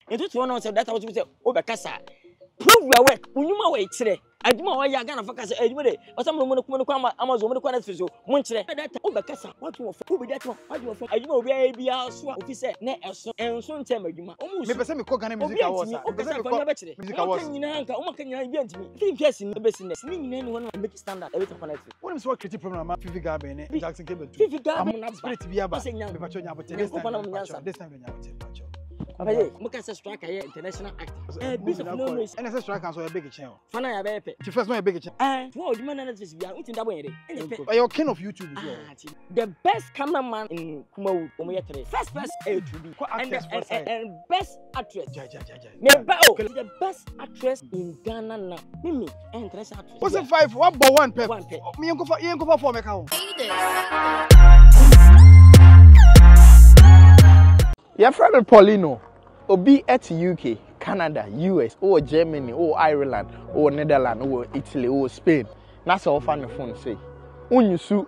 Into to one that what you say, Obekasa. Prove your work. Unuma way today. Aduma wa ya Ghana focus edwede. Osam no kwama Amazon mo kwa fiso. Mo nkyere. That Obekasa. What you for? Who be that one? What you for? Aduma obi bia so a officer na eso enso ntem adwuma. Me pese me ko Ghana music awards. Me pese me ko music awards. Nyina nka o maka nyina bi antimi. Film piece ni business. Ni nyina ni won make standard. E beto connect. What is what creative program ma Fifi Gabe ne Jackson Kebe. Fifi Gabe na spirit bi aba. Me pacho nya bote. This time nya bote pacho. Abaye, muka say striker here international actor. Bit of no noise. And say striker so a big chain. Fana ya be pe. The first one a big chain. Wo di man na this bia, utin da boy dey. You're king of YouTube as well. The best cameraman in Kumawood, Omoyetere. First A to B. And best actress. The best actress in Ghana now. Mimi, international actress. What's it 5? 1 by 1 pep. Me you go for 4 make out. Your friend Paulino, Obi at UK, Canada, US, or Germany, or Ireland, or Netherlands, or Italy, or Spain. That's all fan the phone say. When you sue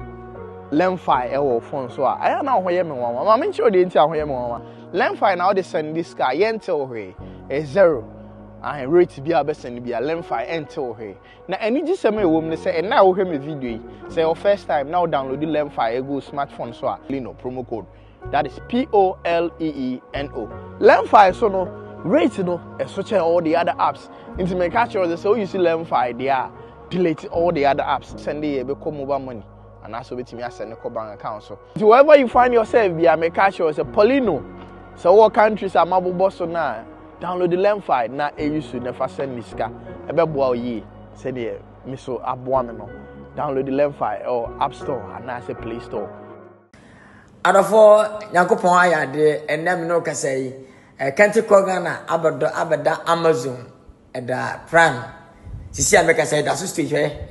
Lemfi or phone so I don't know where you are. I'm sure they tell where you are. Lemfi now they send this guy enter her a 0. I rate to be a best and be a Lemfi enter her. Now any just a woman say and now hear me video. Say your first time now download the Lemfi go smartphone so Lino promo code. That is POLEENO. Lemfi so no rate no and switch all the other apps. Into my catcher so you see Lemfi they are delete all the other apps. Send the become mobile money. And that's what me send a bank account. So wherever you find yourself, be a make catcher as a Polino. So what countries are mobile boss now? Download the Lemfi na e use never send this car. Ebe boa ye send the miso aboameno. Download the Lemfi or App Store and na say Play Store. Adofo Yakopon ayade enem no kasai Kente Kogana abada Amazon da Prime sisi ameka say da so street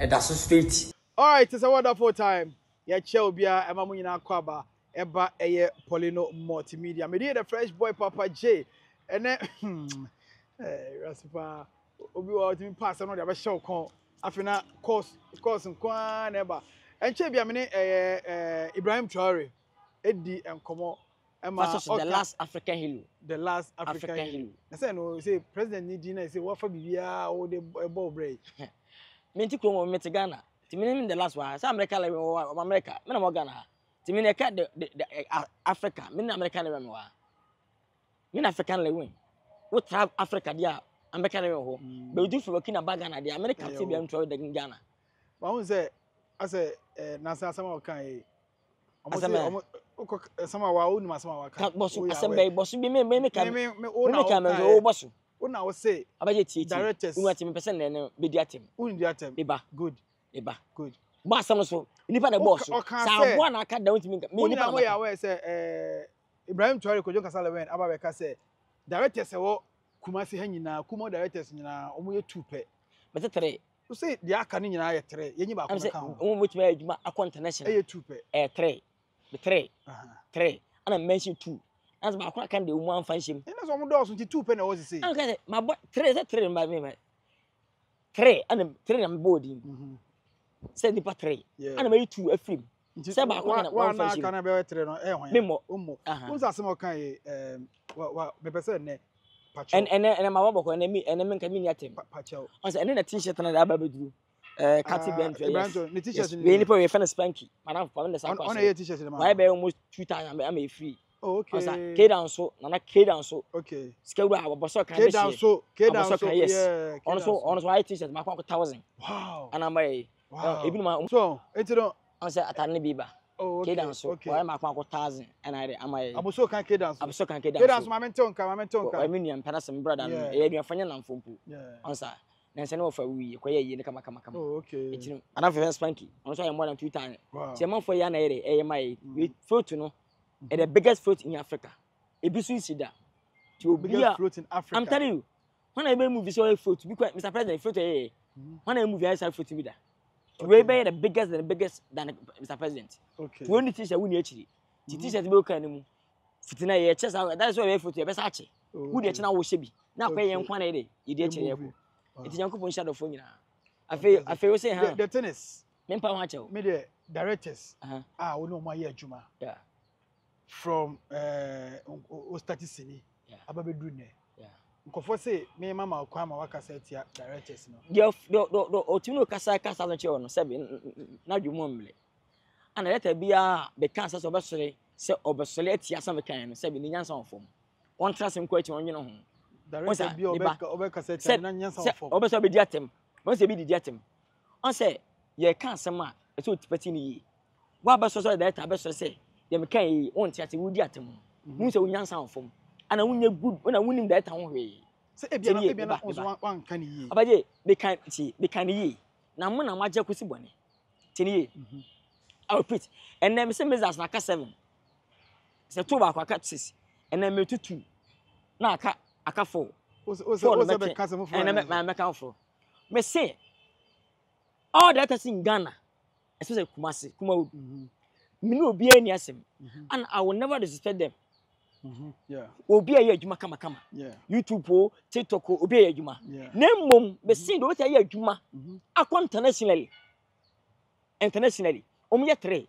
da so street. All right, it's a wonderful time. Ya che bia ema munyina kwaba eba eye Polino Multimedia. Me the fresh boy Papa J ene rasipa obi wa timi pass no de be show kon afina course nkwa na eba enche bia me ne Ibrahim Traore Eddie and Komo the last African hero. The last African hero. I say no, say President Nidina say what for Bibia or the ball break. Minti Komo met Ghana. Timini the last one. Some America or America. Me no Ghana. Timini the Africa. Me American level. Me African level. What have Africa dia American level. But we do for working about Ghana. The American team am try the Ghana. But who say I say Nasa sama kan sama wa unu masama wa ka bosu asembe bosu bi me ka me o bosu una wo say abaje tie directors unu ati me person na be dia tem unu dia tem eba good ba asam so nipa na boss sa abo na aka down me nipa na ya we say Ibrahim Traore Kojo Kasala wen aba be ka say directors wo Kumasi ha nyina kuma directors nyina omo ye 2 pe bete 3 you say dia aka ni nyina ye 3 yenyi ba ko ka ho omo mutuma adwuma akọ international ye 2 pe 3 the 3 and I mention 2 as ba akọ kan de omo anfa nhyem ina so mo do so 2 pe na wo say an ka say ma 3 ba me 3 and 3 na boarding say nipa 3 and ma 2 afrim say ba akọ kan wa na aka na be 3 no ho memo ummo unsa se mo kan wa me pese ne and my baba ko and me nka me ni atem pachel on say na t-shirt na da ba beduru Kati Brando ni t-shirt ni we ni po we fan spanky madam for the sakwa on a t-shirt na why be almost 2000 am a free oh okay K down so na K down so okay skewura aboso kan K down so yes on so I t-shirt ma kwa 1000 wow and am I ebi ma so etino on say atane bi ba oh K down so why ma kwa 1000 and I am I aboso kan K down so ma menton kan I mean you pena some brother no e dey fanya na mfompo on say na nse no fa wi ko ye ne kama oh okay etino ana fa spanky on so I more than 2 times se man for ya na e my photo no the biggest fruit in Africa ebisu sida the biggest fruit in Africa I'm telling you when I be movie so fruit because Mr. President fruit when I movie I say fruit with that we be the biggest than Mr. President okay we only teacher we ni achiri teacher be okan mu fitina ye chess that's why we fruit ye be sa ache we dey chena wo shebi na kwa ye nkwa na ye dey achiri ye ko eti yankopon shadow fo nyina afi we say ha the tennis me pa ho ache me the directors we no ma ye adwuma from o statisini ababedru ne nkofo say me mama kwa ma waka say tia directors no the otimo kasa no che ono se be na dwumo mle ana leta bia be kan se obesore se obesole atia sa me kan no se be ni nyansa onfom on trasem ko achi onye no ho director bia obeka say tia na nyansa onfom obesore be di atem mo se be di atem on se ye kan asem a e so tipati ni yi wa be so director abesore se ye me kan yi on tia se wudi atem mu se nyansa onfom ana wunye good na wunim director ho hwe se ebia na wan kan yi abaje be kan yi na mo na maje kwesi bone tini I repeat and then me say measures na aka 7 se to ba aka 6 and then me 2 na aka 4 o be kan se mo and then me kan 4 me say all that is in Ghana especially Kumawood me no obi ani asem and I will never disrespect them. Yeah. Obi aye adwuma kama. Yeah. YouTube o, TikTok o, obi aye adwuma. Na mmom be sin do aye adwuma. Akọ internationally. Omo ye 3.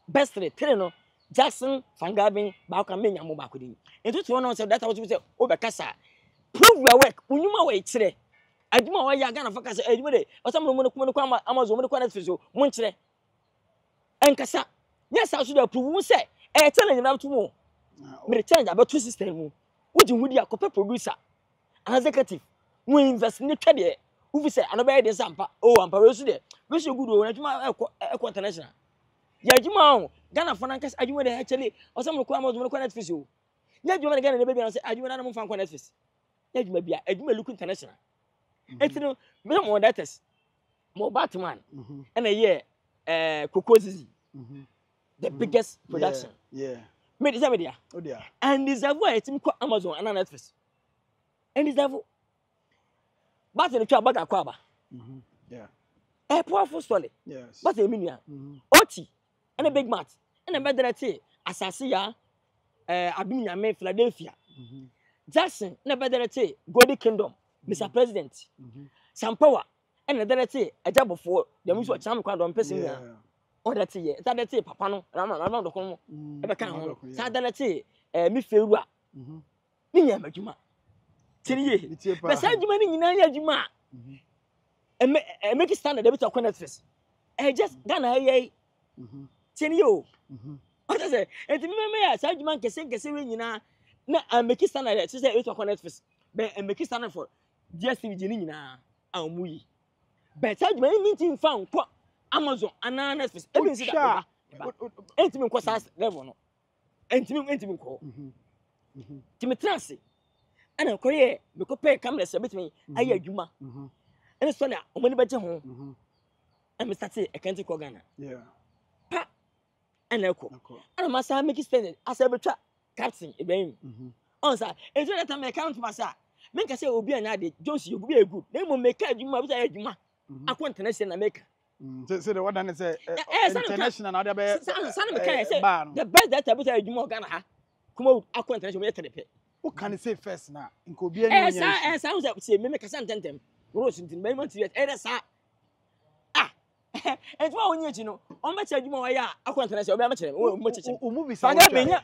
Best 3 no. Jackson Fangabin ba ka menya mo ba ko din. Entutu no say that was say obekasa. Prove your work. Unyuma we kire. Adwuma wa ya Ghana faka say adwuma de. Osam no ko Amazon mo ko Netflix o. Mo nkire. Enkasa. Yes, I should approve mo say. Tell na to mo. Me change about two system mu wo di hudi akope producer an executive we invest ni twede wo fi say anoba dey sampa ampa we so dey we so good o na juma e international ya juma o Ghana for nankas ajuma dey actually osam ko Amazon ko Netflix o ya juma Ghana dey be say ajuma na mo fan ko Netflix ya juma bia ajuma look international etino me mo daters mo Batman and a year Kokozizi the biggest production media. Oh dear. And this level I think Amazon and Netflix. And this level. But the trap back akwaba. Yeah. A powerful story. Yes. But a million. Oti and a big mat. And a better say Asasia Abinia me Philadelphia. Jackson and a better say Golden Kingdom, Mr. President. Some power and a better say a job for the music cham kwad on person. Oh that's it. That's it. Papa no. Rama do kono. Ebe kan ho. Sa that's it. Mi feru a. Ni nya madwuma. Tiri ye. Be sa adwuma ni nyina ya adwuma. Make it standard bit of Netflix. Just Ghana ye. Tiri yo. What is it? E ti me ya sa adwuma kese we nyina na make it standard say bit of Netflix. Be make it standard for DSTV ni nyina a mu yi. Be sa adwuma ni tin fa nko Amazon and Netflix. Even see that. Entimi nko sa level no. Entimi nko. Timi transi. Ana ko ye me ko pay camera se betimi ayi adwuma. Ene so na o mani baje ho. And me start e kanti ko Ghana. Yeah. Pa. Ana ko. Ana ma sa make stand as a betwa captain Ibrahim. On sa enso that time account masa. Me nka say obi anya de Jones you be good. Na mo make adwuma bi say adwuma. Akọ international na make. So the one that say international now there the best that about adwuma Ghana ha. Kuma akọ international me terepe. Who can say first na? Nko bi anya nya. Sounds say me make santentem. Rose ntin me man serious. Sa and why onye chi no on ma cha adwuma wa ya akọ international obi ma chere o mo cheche o mu bi sa ga benya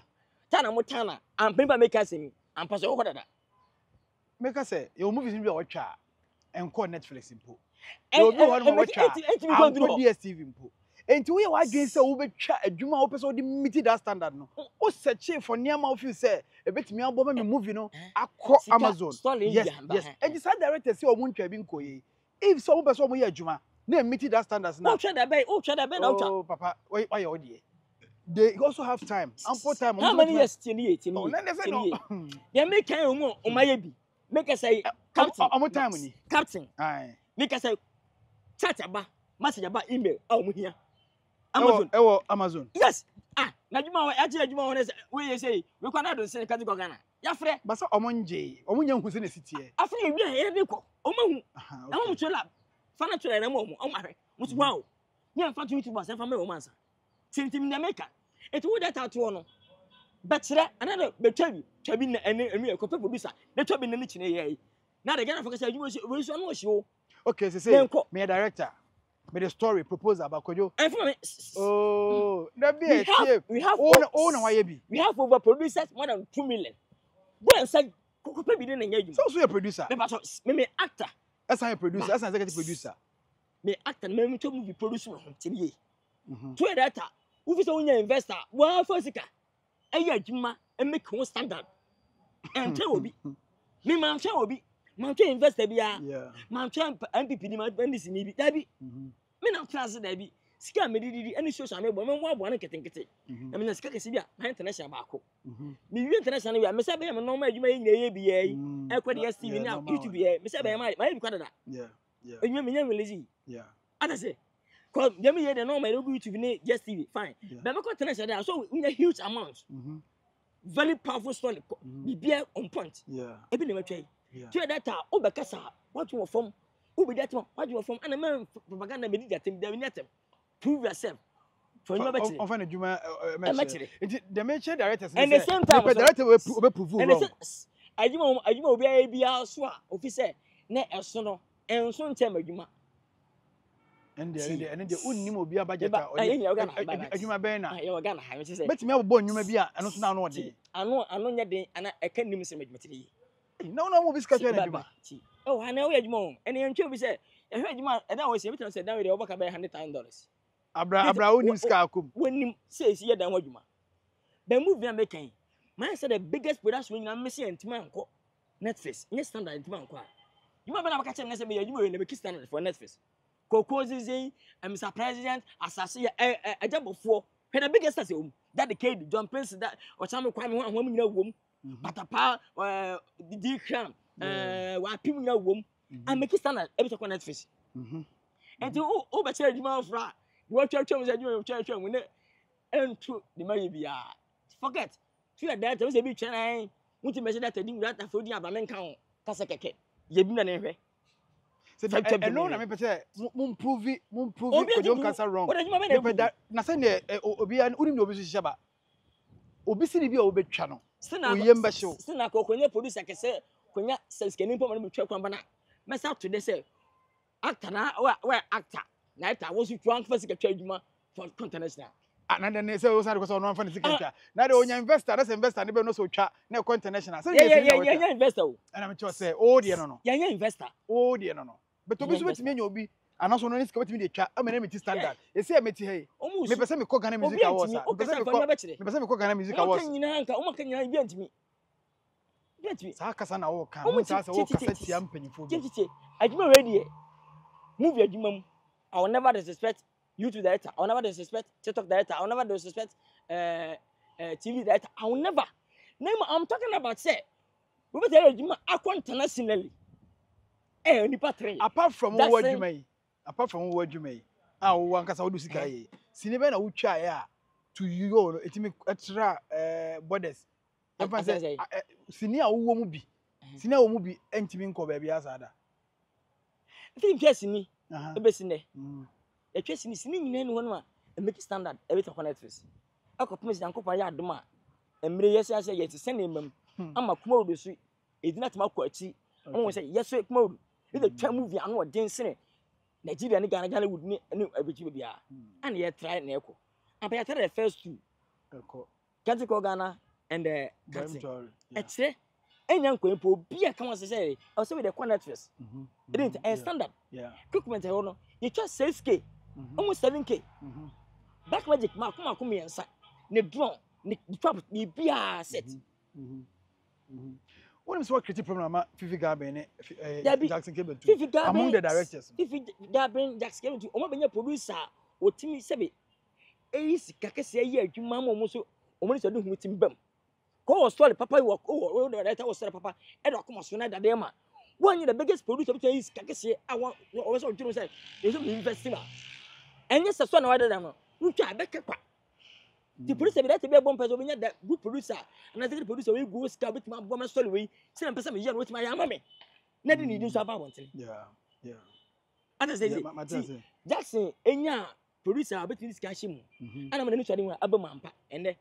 tana mo tana am pempa make asemi am paso wo dada make say your movies bi a watcha enko Netflix impo you be one more watcha enko DSTV impo enti we wa dwen say wo betwa adwuma wo pese wo di meet that standard no o search for niam of you say e betimi abo me movie no akọ Amazon yes enti sa director say o mu ntwa bi nko ye if so wo pese wo ye adwuma na meet that standards now. Oh, try that na oh, Papa, why your dear? They also have time. Ample time. How many years? 10 They make kind of Omayebi. Make us say captain. How time we captain. Aye. Make us say chat about message about email. Oh, we here. Amazon. Amazon. Yes. Na juma actually juma wona we say we kwa na do say kati ko Ghana. Ya frɛ. Ba so omonje. Omunya hu se na sitie. Afre wi a ye de ko. Omahu. Na mo twela. Fana twela na mo ahwe. Mutu wow. Nya fa to YouTube asa fa me wo mansa. Tintim na meka. Eti wo data to no. Betre another betwabi. Twabi na enu ko producer. Na twabi na ni chine ye. Na de Ghana focus adwuma we so no hye. Okay, say me director. Me the story proposal about Kojo. Oh, that be we have own why be. We have over producers more than 2 million. Go and say Koko pe bi ne nya adwuma. So a producer. Me ba so me actor. As a producer, as an executive producer. Me actor me to movie producer ho tini. Mhm. To that wo fi so wonya investor, wa fa sika. Eya adwuma e make ho standard. Ente obi. Me man hwe obi. Man hwe investor bia. Yeah. Man hwe MPP ni man ndisi ni bi. Da bi. Mhm. Me na class da bi. Sika me didi any social me bo me wo abo na ketenkete. Na me na sika kesi bia na international ba ko. Mhm. Me wi international bia me say be me normal adwuma ye nyina ye bi ye. E kwa de STV na YouTube ye. Me say be my bi kwa da. Yeah. Yeah. Enyu me nya release. Yeah. Ada say cause dem ye the normal YouTube ni just TV fine. But me kwa international there so we a huge amount. Mhm. Very powerful story. Bibia on point. Yeah. Ebi na matwa. Yeah. To that o be kasa what you from. O be that what you from and man propaganda me did that them there netem. Prove yourself. For you better. On find a Juma Match. the major directors And the same time the director will prove and wrong. Ajuma obi a bia so a officer na eso no enso ntem adwuma. And the unnim obi budget adwuma ben na. You Ghana ha me say. Betimi abobọ nnwuma bi a eno so na no ode. Ano nya den ana eka nim se madwumatiri. No mo bi schedule na adwuma. Oh, ha na we adwuma o. Ene ntwe bi say ehwe adwuma e da we say betan say dan we dey obaka be $100,000. Abra unim ska akum. Wenim say si ye dan adwuma. Be movie am mekan. Man say the biggest production we na me say antima anko. Netflix. Nye standard antima anko a. You ma be na baka chem na say me adwuma we na be standard for Netflix. Kokozizi, Mr. President, Assassin, Ajabofo, when the biggest as that the kid, John Prince, that or some crime one woman in a womb, Patapa, the Dikram, Wapim in a womb, and make it standard every time Netflix. And to overcharge you of rat, what church was a new church when it and to the maybe forget. To that, there was a big channel, want to measure that I didn't rat for the Abaman count, Casacake, Yebina never. I know na me pese mum prove ko John cancer wrong. Me pe da na say ne obi an unim na obi so hye obi si ni bi a obetwa no. Oyem ba hye. Sina ko konya producer kese konya seskeni pom na betwa kwamba na. Mesa to dey say actor na we actor. Na actor wo so twan fa sika twa adwuma for international. Na den say o say ko so no fa sika twa. Na de onya investor na say investor ne be no so twa na ko international. Say yeah investor o. Na me tell say o de no. Yeah investor. O de no. But obi so betimi anya obi anaso no ne sika betimi de twa amene meti standard e say meti hey me pese me ko Ghana music awards me pese me ko Ghana music awards o nyina anka o maka nyina bi antimi sa kasa na wo kan wo sa wo kasa tia mpanyifo bi adwuma ready movie adwuma mu I will never disrespect YouTube director I will never disrespect TikTok director I will never disrespect TV director I will never name I'm talking about say we better adwuma akọ internationally nipa three apart from wo adwuma yi ah wo ankasa wo do sika yi sine be na wo twa ya to you no etimi extra borders e say sine a wo mu bi sine a wo mu bi entimi nko ba bia asada film twa sine e be sine e twa sine nyina ni hono a make standard e be to Netflix akopem si ankopon ya adoma emre yesi ase yeti sene mam ama kuma odo su edina tama ko achi won say yeso kuma odo e the twa movie anu odin sene Nigeria ni Ghana would ni abeji bia and ye try na eko and ya try the first two eko kanti ko Ghana and the etre enya nkwempo bia kan won say I say with the Netflix it didn't standard equipment e no you just 6K almost 7K back magic ma kuma yensa ne drone ne trap ni bia set what is what creative problem Fifi Gaben Jackson came to among the directors Fifi Gaben Jackson came to o ma benya producer o timi sebe eyi kakese ayi adwuma mo so o mo so do hu timi bam ko story papa work o the director was story papa e do come so na dade ma one the biggest producer between is kakese awa o so do say e so investing ba enye se so na wada da no utwa abekekwa the producer be that be bomb person be that good producer and I think the producer we go scar bit my bomb story we say am person me hear what my yama me na dey need so about one yeah and I say Jackson enya producer bit this cash mu and am na so dey abam ampa ende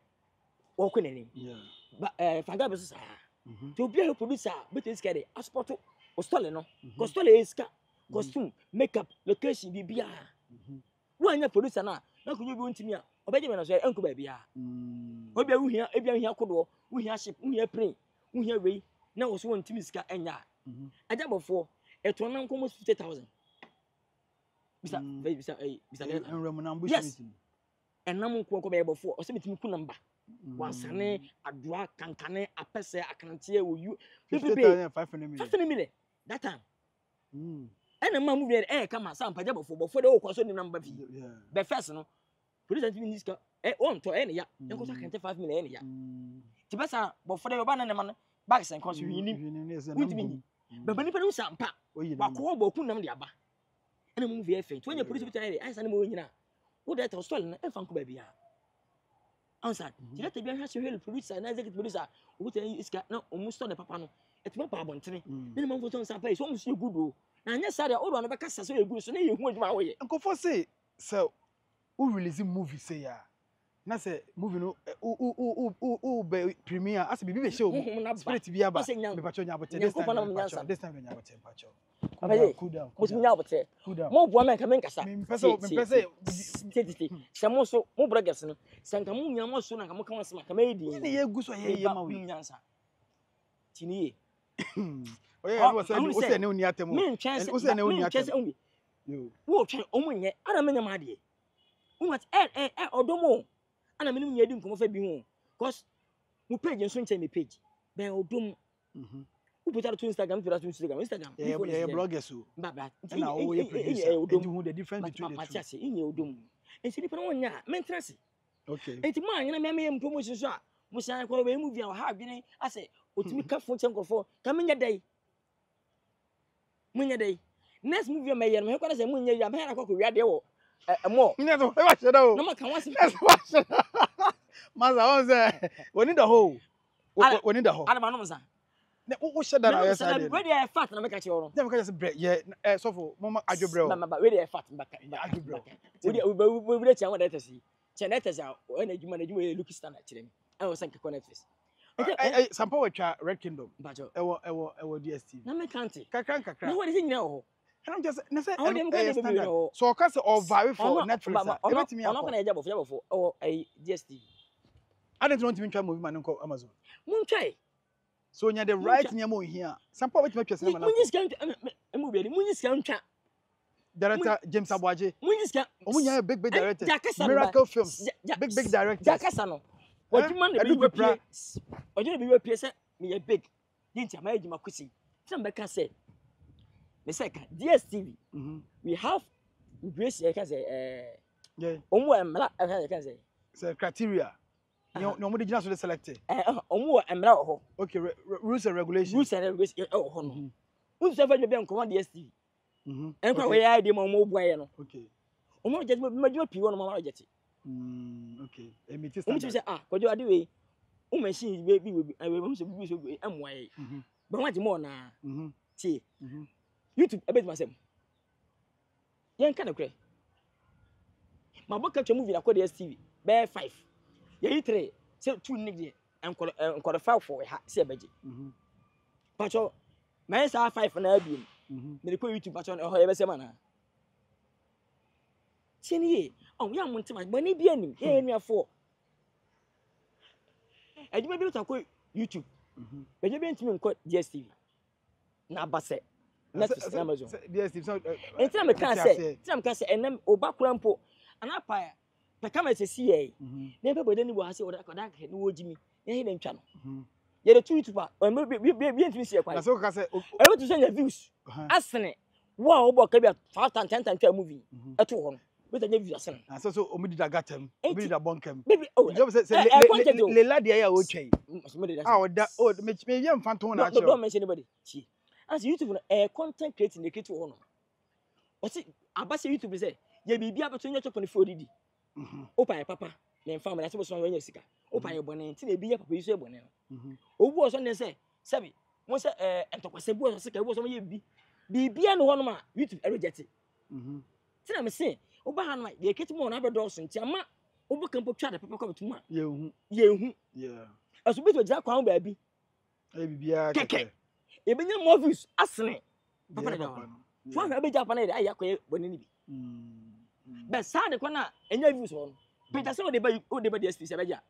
wo ko nanim but faga be so to be a producer bit this guy asport o story no ko story is costume makeup location bibia wanya producer na ko nyu bi ontimi a obeje me na so enko ba bia obi a wuhia kodo wuhia ship wuhia plane wuhia wei na wo so ntimi sika enya aja bofo eto na nkomo 50,000 bisa enremu na ambushi yes enam nko ko be bofo o se metimi ku namba wansane adoa kankane apese akantie wo yu 50,000 million that time ena ma movie kama sa mpaja bofo de wo kwaso ni namba fi be first no police ntimi ni sika on to ene ya enko so akante 5 million ene ya ti besa bofo de ba na ne ma no bags and cause we need baba ni pa no sampa wa ko bo ku nam de aba ena movie efe to nya police bi tare ansa ne mo nyina wo de ta story na efa nko ba bia ansa ti leta bia hwa se hwel producer na executive producer wo te iska na omu store ne papa no etuma pa abontene ne ma mfoto nsa pa so omu so gudo na anya sare o do na be kasa so egudo so na ye hu adwuma wo ye nkofo say so who release movie say ya na say movie no be premiere as bibi be show spirit bi aba me pacho nya abote this time nya abote pacho cool down nya abote mo bo men ka men kasa me pese samo so mo braggers no sanka mo nya mo so na ka mo kan asema ka me di ni ye gu so ye ma we nyansa tiniye oye no say ne oni atemu o say ne oni atemu yo wo twen o mo nye ana menya ma de what odomo ana menim nya di nkomo fa bi hu cause mu page nso nche me page ben odom u put to Instagram yeah bloggers so baba na o ye producer and who the difference between the two matiase inye odom enti nipa no nya mentrance okay enti ma anyana me promotion so a mu san ko be movie a ha adwene ase otimi ka fo nchenkofo ka menya dai munya dai next movie me yer me ko na se munya ya me na ko wiade wo mo nneto e ba sheda o no ma kan wase maza on say we need the whole we need the whole ana ma no mza ne wo sheda na yes I we dey fat na me ka che wo dem ka just bread yeah so for mama adwobre o mama we dey fat mbaka adwobre we dey chan wa dey tasi chen dey tasi o na juma e look standard kire mi e wo sank connect face sampa we twa Red Kingdom bajo ewo DSTV na me kanti kakran na wo dey nyina wo and I'm just na say standard so o ka say o vary for Netflix ebetimi akọ ona na bofo o DSTV I don't want to try movie man nko Amazon mun try so nya the right near mo here sampa we twa cinema na mun yiska emu be mun yiska ntwa director James Abwaje mun yiska omu nya big director Miracle Films big director jakasa no waduma na bi pra ojuna bi we pie se me big dinti ama ejima kusi tram be ka say me say ka DSTV we have embrace you can say yeah omu emra can say criteria no mo dey gina so dey select omu emra ho okay rules and regulations ho no un se fa be nko DSTV enko we ya dey mo boye no okay omu je ma jo pi wo no ma je ti okay emiti standard omu say kojo ade we o machine we mo se bi so emwaye ba wa ti mo na ti YouTube ebet masem yen kan ekre ma boka twa movie na ko DSTV be 5 ye 3 se 2 nigde enko 5 for ha se beje pacho me sa 5 na abi me ko YouTube pacho ho ye be se mana chini o ya mo ntima ba ni bi anim ye nuafo edima bi to ko YouTube beje bi ntimi nko DSTV na base Netflix na Amazon DSTV so entina me kan say enem oba kurampo anapa ya pe kama se sie na be bodani bo ase oda ka ni wojimi na he ntwa no ye de YouTube bi ntimi sie kwa na so ka say e be to say views asene wo a obo ka bi 5 times 10 times movie eto ho no be to views asene na so omudi da gatem omudi da bonkam baby oh you say le lady ya o chei oda me yem fanton na acho don't mention anybody chi as YouTube content creating the creative one o see abase YouTube say ye bibia beto nya chop ni for didi opa papa na mfa me na se so nya sika opa ye bone nti na bi ye papa yi so e bone no obu o so ne say sebi mo say entokwase bu o so sika bu o so ye bibia no hono ma YouTube reject ti na me say oba ha no ye creative one na be do so nti ama obu kan po twa de papa ko betum a ye hu yeah aso bi to ja kwa ba bi bibia keke ebenya movies asene papa da wa fo na be Japan na ya koye boni ni bi be sa de kona enya views on peter say o de ba DSTV se beja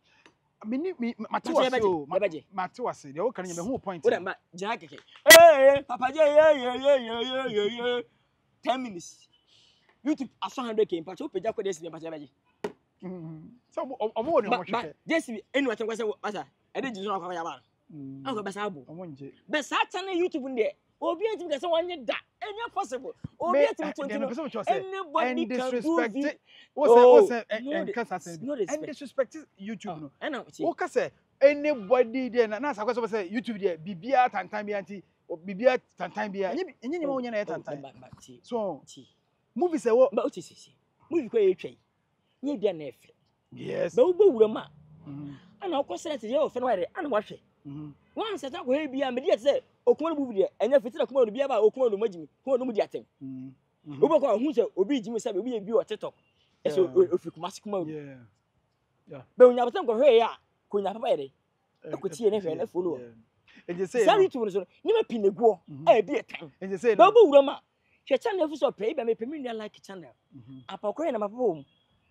me Pacho Matu ye beje. Ye beje. Matu wase. They all can you who point. Wo dem ba jina keke. Eh papa je ye 10 minutes. YouTube aso 100k pacho peja ko desi pacho ye beje. So omo ni omo hweke. Desi enu atem kwase asa. E de jizo akwa ya ba. Anko besa abo. Omo nje. Besa channel YouTube nde. Obi etim kase wonye da. Any possible. Obi etim 20. Anybody can do it. What's and disrespect YouTube no. What say anybody there na sa kwase say YouTube there bibia tantan bi anti bibia tantan bi enye ma wonya na tantan. So movie say what ba oti sisi. Movie ko e twai. Nye bia na efe. Yes. Ba wo wura ma. Ana ko select ye o fe no wire ana wa hwe. Wan se ta ko he bia me dia say okuma no movie there enya fitina kuma no bia ba okuma no magimi kuma no mu dia tem. Obo ko hu se obi jimi say obi e bi o TikTok. Eso ofi kuma sikuma. Yeah. Be onya betam ko hwe ya ko nya papa yede. Akotie ne hwe na follow. And you say YouTube so ni ma pinegu e bi etan. And you say ba bo wura ma. Hwe channel fu so pray be me pemi ndia like channel. Apa ko na ma papa wo.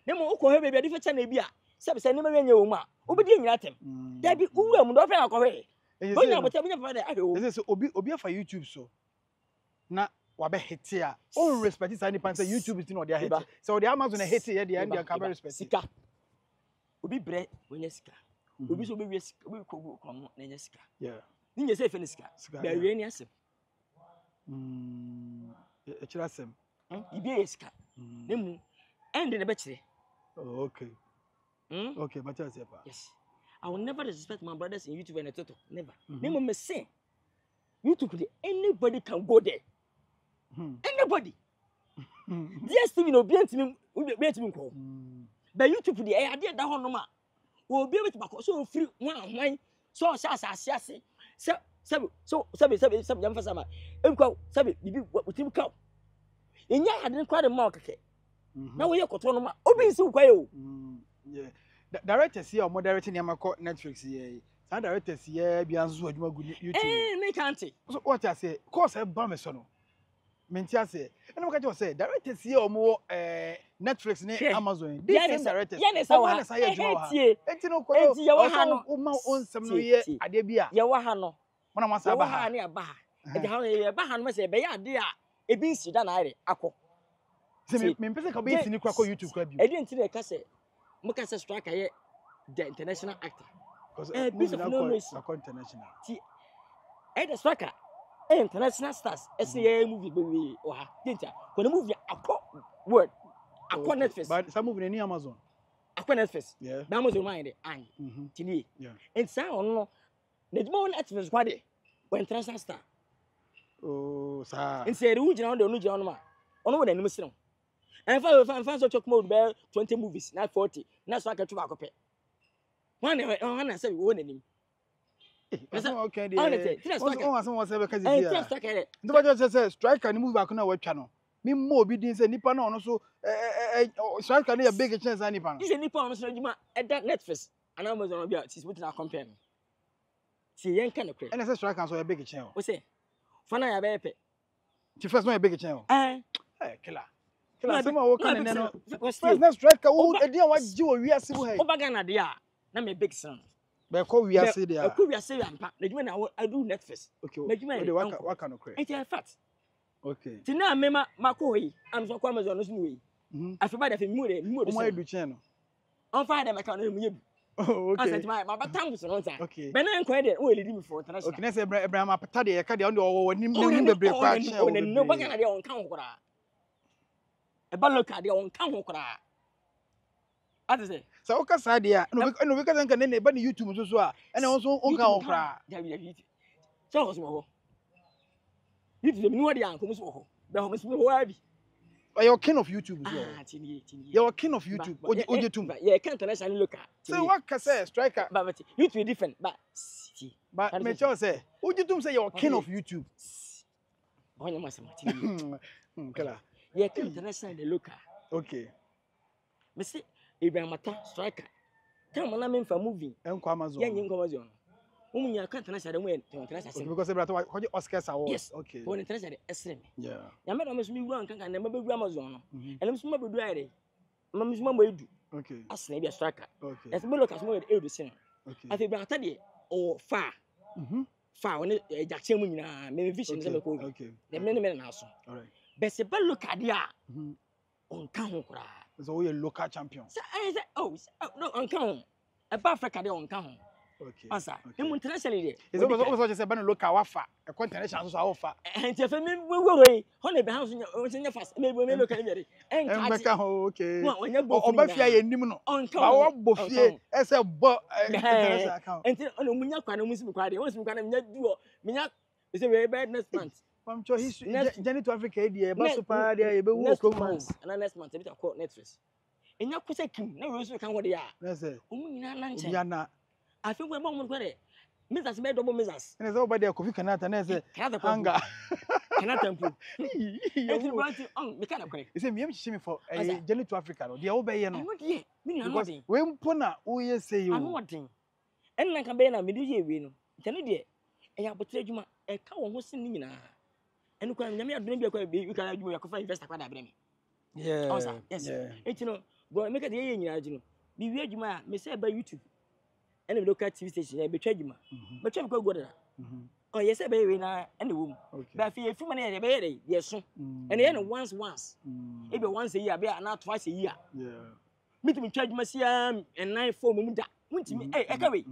Ne mo ko hwe be bia different channel bi a se ni ma nya wo ma. Obedi nyina tem. Da bi wura mu do fe na ko hwe. Onya betam nya papa de ahwe wo. This is obi for YouTube so. Na wabe hit ya. All respect is any say YouTube is not their hit. So the Amazon hit here the end can respect. Sika. Obi bre wonya sika. Obi so obi wie sika, obi ko no na nya sika. Yeah. Ni nya say fe ni sika. Ba wie ni asem. E chira asem. Ibi e sika. Nemu end na be kire. Oh, okay. Okay, but I say pa. Yes. I will never disrespect my brothers in YouTube and TikTok. Never. Nemu me say YouTube anybody can go there. Anybody. Yes, TV no be antimi nko. But YouTube dey e ade da ho no ma. Wo be with back so free wan so asase. So jam fa sama. Emko sabi bibi utim ka. Enya ade kwa de ma okeke. Na wo ye koto no ma. Obi nsi kwa ye o. Yeah. Directors here or directing Yamako Netflix here. Some directors here be anzu adwuma gu YouTube. Me can't. So what I say, course I ba me so no. Mentia say, and I can say directors here or more Netflix ne Amazon. These same directors. Yeah, na say enti no ko yo ha no o ma onsem no ye ade bia. Ye wa ha no. Mona masa ba ha ne aba ha. E ha ye ba ha no say be ya ade a e bi nsi da na ire akọ. Se me pese ka be sini kwa YouTube kwa bi. E di nti na ka say muka say striker ye the international actor. Because piece of no noise. International. See, the striker, international stars. SCA movie baby or ha. Dinta. When the movie akọ word, akọ Netflix. But some movie ni Amazon. Akọ Netflix. Yeah. Na Amazon mind an. Tini. Yeah. And say no. The more Netflix kwa de. When international star. Oh, sir. And say the ujina on the ujina on ma. Ono we anim sino. And fan so chok mode be 20 movies, not 40. Na so aka tu akọpe. One say we won him. Okay, the striker ni move back na watcha no. Me mo obi din say nipa na ono so striker na big chance nipa no. This nipa ono so adwuma that Netflix and Amazon obi a she's putting a compare me. See yen kan kre. And say striker so a big chance. We say fana ya be pe. Ti first no a big chance. Killer. Some work on no. First na striker wo edi an wa ji wo wi ase wo he. Obaga na de a na me big son. Be ko wi ase de a. Ko wi ase ampa. Na dwuma na I do Netflix. Okay. Na dwuma de waka no kre. It is fact. Okay. Ti na me ma ko yi. Am so kwa Amazon no so we. Afeba da fe mu de. Mo edu chen no. On fire dem account no mu yebu. Oh, okay. Asset my batam so no time. Okay. Be na enko de o lead me for international. Okay, na say Abraham apata de ye ka de on de o nim bebre kwa chen o. No baga na de on kan ho kora. E ba local de on kan ho kora. What is it? So okay side there. No we ka zanka ne ba ni YouTube so a. E na on so on kan ho kora. So ho so ho. YouTube me no de an ko so ho. Be ho me so ho abi. You're king of YouTube as well. You're king of YouTube. Ojetum. Yeah, can't international local. So what can say striker? But YouTube different. But me tell say, Ojetum say you're king of YouTube. Onye masema. Kala. Yeah, can't international local. Okay. Me say Ibrahim Mata striker. Come on, I'm for movie. Enko Amazon. Yeah, enko Amazon. Umunya can't international when international. Because everybody what Oscars awards. Yes. Okay. For international esrem. Yeah. Ya me do me so mi wu ankan kan na me be Amazon no. Ele me so ma be du ayre. Ma me so ma edu. Okay. Asna be striker. Okay. Yes, me look as mo edu sin. Okay. Afi brata de o fa. Fa one jache mu nyina me vision se me ko. Okay. Dem ne me na so. All right. But se ba look at dia. On ka ho kura. So we a local champion. Say no on ka ho. E ba Africa de on ka ho. Okay. Asa. Dem internationally de. Is also just say ban local wafa. E international so wafa. Enti afi me woro ho na be ha so nya fast. Me local de. Mbeka ho okay. No onya bo. Oba fia ye nim no. Ba wo bo fie e say bo international account. Enti ono munya kwa na musim kwa de. Musim kwa na nya duo. Menya say we be next month. Pam cho history journey to Africa e dey ba super dey e be wo program. And next month e be call Netflix. Enya ko say kim na we so kan wo de ya. Na say. Omu nyina na nche. Ya na. Afi we ba mo kwa de. Mrs. be double Mrs. And so ba dey Kofi Kanata na say hanga. Kanata mpu. Enti branch on me kana kwere. You say me am for journey to Africa no. Dey wo be ye no. Ano de. Me na no de. We mpo na wo ye say you. Ano de. En na ka be na me de ye we no. Tene de. E ya botre adwuma e ka wo ho sin ni nyina. Enu kwa nyame adone bi akwa bi ka adwuma ya kofa investor kwa da bre me. Yeah. Yes. Enti no go make the ye nyina adwuma. Bi wi adwuma me say ba YouTube. Ene local TV station e betwa adwuma. Betwa me kwa go da. Oh yes e be we na ene wo mu. Ba fi efi man e be ye ye so. Ene ye no once. E be once a year be na twice a year. Yeah. Meet me charge masia and 9 4 mu da. Wuntimi e ka we.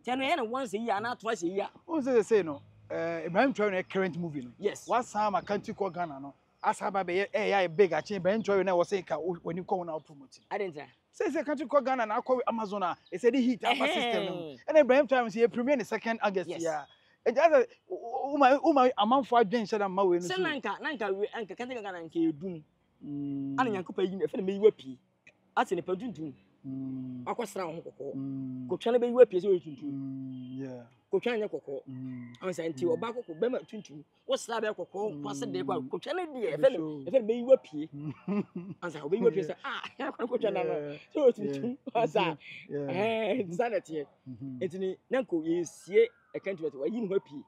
Tell ye no once a year na twice a year. Who say no? Ibrahim Traore na current movie no. Yes. What Sam country called Ghana no. Asaba be ya big achi Ibrahim Traore na was say ka when you come na promote. I didn't say country called Ghana na call Amazon a e say the heat our system. And Ibrahim Traore say premiere the 2nd August ya. E just uma amanfo adwen hye da ma we no. Say nanka we anka country Ghana nka edum. Ana nyankopa yi na fe na me yiwa pi. Ati ne paduntum. Akwasra ho kokko. Kotwa na be yiwa pi so we tuntum. Yeah. Kotwa anya kokko. Ansa nti oba kokko be ma tuntum. Wo sra be kokko kwase de kwa kotwa na de e fe be yiwa pi. Ansa obe yiwa pi say kotwa na no. So we tuntum. Ansa sanity. Etini nanko ye sie e can't wait. Why you know pi?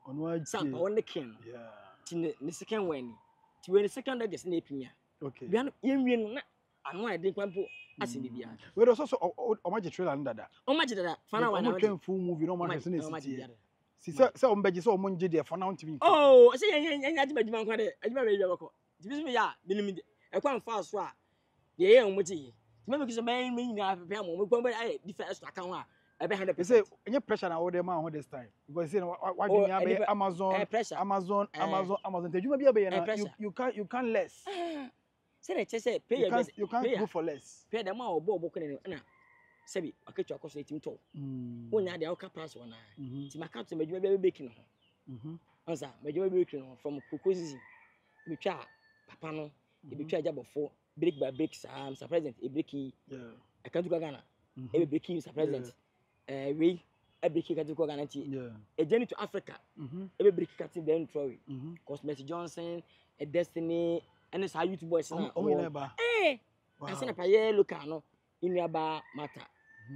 Sampa won the king. Yeah. Ti the second one. Ti we the second August na epimia. Okay. Bia no yenwie no na anu a de kwampo ase bibia. We also o ma je trailer ndada. O ma je dada. Fana wa na. O twen full movie no ma hwese na city. Si se o mbeje se o monje de fana on tv. Oh, se yen ati badjuma kwa de. Adjuma be yaba ko. Ti bisu me ya, binim de. E kwa mfa so a de ye on moji. Ti me be kiso me nyina afepe am mo kwa be ai different extra kan wa. E be 100%. Say any pressure na we dey man this time. Because say what do you be Amazon. Adjuma bi be na you can't less. Say na chese pay you can't go for less. Pay dem a obo kwene na sebi aketwa akoso etim to. Wonya de aka pass wona. Ti maka to medjuma be baking ho. Ansa medjuma be baking ho from proposing. Me twa papa no, e be twa jabofo, break by break Mr. President e breaking. Yeah. I can't go Ghana. E be breaking Mr. President. We e breaking can't go Ghana ti. A journey to Africa. E be breaking can't be Traore. Cosmet Johnson, a Destiny and it's how YouTube boys now. I seen a paye look no in Yaba Mata.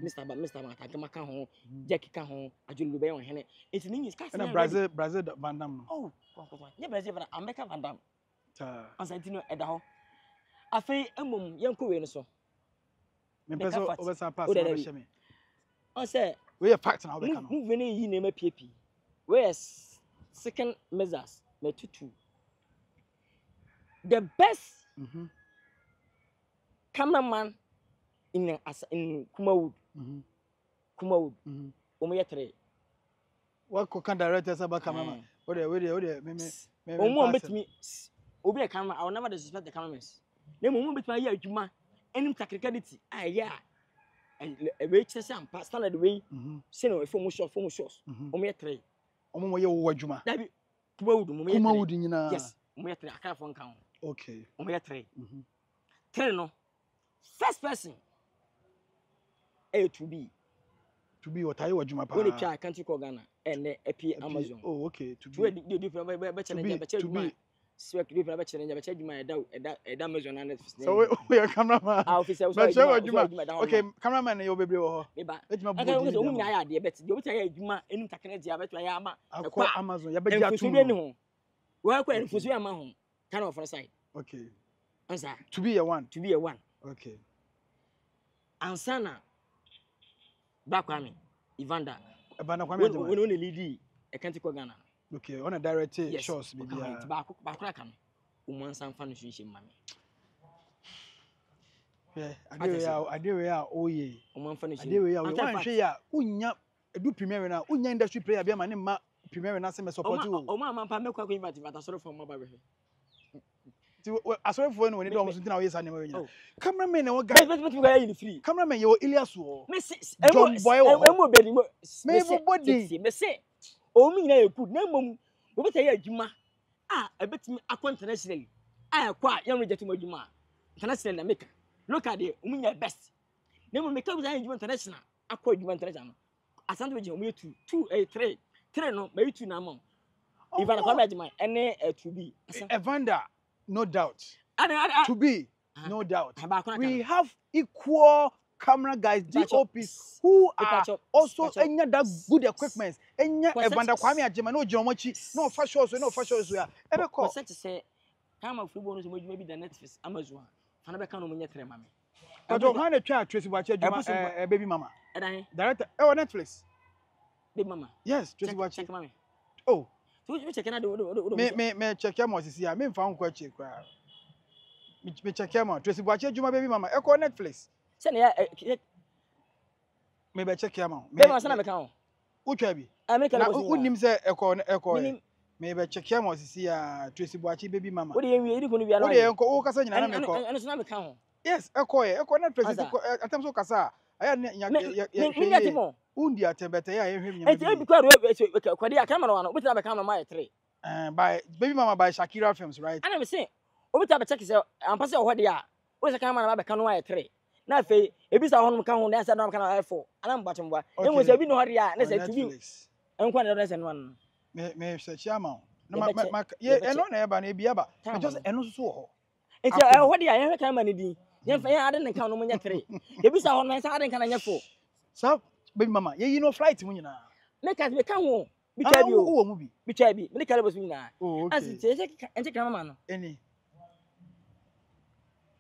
Mr. Mata, Kamaka home, Jackie Kahon, Ajulu Bay on Henny. It's in English. And Brazil Van Damme. Oh, yeah, Brazil, America Van Damme. As I didn't know at the home. I say, young Korean so. Mempeso over some pass. I say, we are facts now. Moving in name a PP. Where's second measures, me tutu. The best cameraman in Kumawood. Kumawood. Omoyetre. What can directors about cameraman? What me. Omo bet me. Obi a camera. I will never disrespect the cameramans. Ne mo bet me ya adwuma. Enim technicality. Yeah. And a way to say standard way. Say no form shots. Omoyetre. Omo ye wo adwuma. Dabi Kumawood nyina. Yes. Omoyetre aka phone count. Okay. Omoyetre. Three no. First person. A to be what I want you my when try country called Ghana and AP Amazon. Oh, okay. To be Amazon and so we are cameraman. Officer, okay, cameraman, you'll be able to Amazon. Work when for home. Kind of for side. Okay. Answer. To be a one. To be a one. Okay. Ansana. Back on me. Evander Kwame Ajema. When only lead I can't go Ghana. Okay, on a direct Yes. shows maybe. Back can. Woman some fun fishing mammy. Yeah, I do oh yeah. Woman furnish. I do one share unya do premier now. Unya industry player be man ma premier na say support you. Oh mama pa make kwa invite but sorry for mobile. I sorry for when you do something now yes anyway. Cameraman na what guy but free. Cameraman you Elias wo. Me say John Boy. Me body. Me say o mi na good na mom we better ya adwuma a betimi akọ internationally a kwa ya reject mo adwuma international na make look at the umunya best na mo make we adwuma international akọ adwuma international asante we o 3 no me 2 na am even Kwame Ajema ene to be Evander no doubt to be no doubt we have equal camera guys, DOPs who are also enya that good equipment. Enya Evander Kwame Ajema no Jomochi, no fashion we are. Ebe ko. Say to say, camera free bonus maybe the Netflix, Amazon. Fana be kan no munye 3 mame. But how na try Tracy Buachi Ajuma baby mama. Director Netflix. Baby mama. Yes, Tracy Buachi. Check mame. Oh. So you check na do. Me check am osisi ya, me mfa nkwa check kwa. Me check am Tracy Buachi Ajuma baby mama. E ko Netflix. Send ya me be check am. Me ma sana me kan o. Utwa bi. America na unim se eko me be check am osisi ya Tracy Buachi baby mama. Wo de yen wi edi ko no bia na. Wo de yen ko wo kasa nyina na me ko. Eno sana me kan o. Yes, eko Netflix atam so kasa. Aya ya undi atembete ya ehwem nyama. E bi kwa kwade akama no obi tena be kan no my 3. By baby mama by Shakira Films, right? Ana me say obi tena be check say ampa say ohode a wo se kan ma be kan no my 3. Na fe ebisa ho no kan ho na say no kan no 4. Ana mbache mba. Enwe say bi no hode a na say to be. Enkwa na say no an. Me search am. Na ye eno na e ba na e bi aba. Just eno so ho. Enti ohode a ye kan ma ne din. Ye fa ye ade ne kan no mo nya 3. Ebisa ho no say ade kan na nya 4. So baby mama, ye no flight mu nyina. Make us be kan ho. Bi cha bi o. Wo mu bi. Bi cha bi. Me ne kale bosu nyina. Oh, okay. Asi ente kan mama no. Any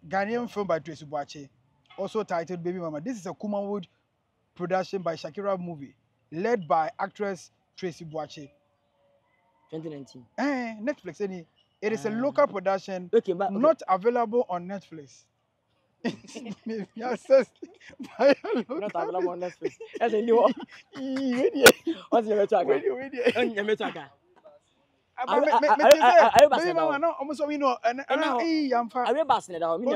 Ghanaian film by Tracy Buachi, also titled Baby Mama. This is a Kumawood production by Shakira movie, led by actress Tracy Buachi. 2019. Netflix. It is a local production, okay, but not available on Netflix. Maybe accessed by a local. Not available on Netflix. That's a new one. What's your talk? Wait. Your talk. Baby mama no almost we know yamfa awe bas ne da me me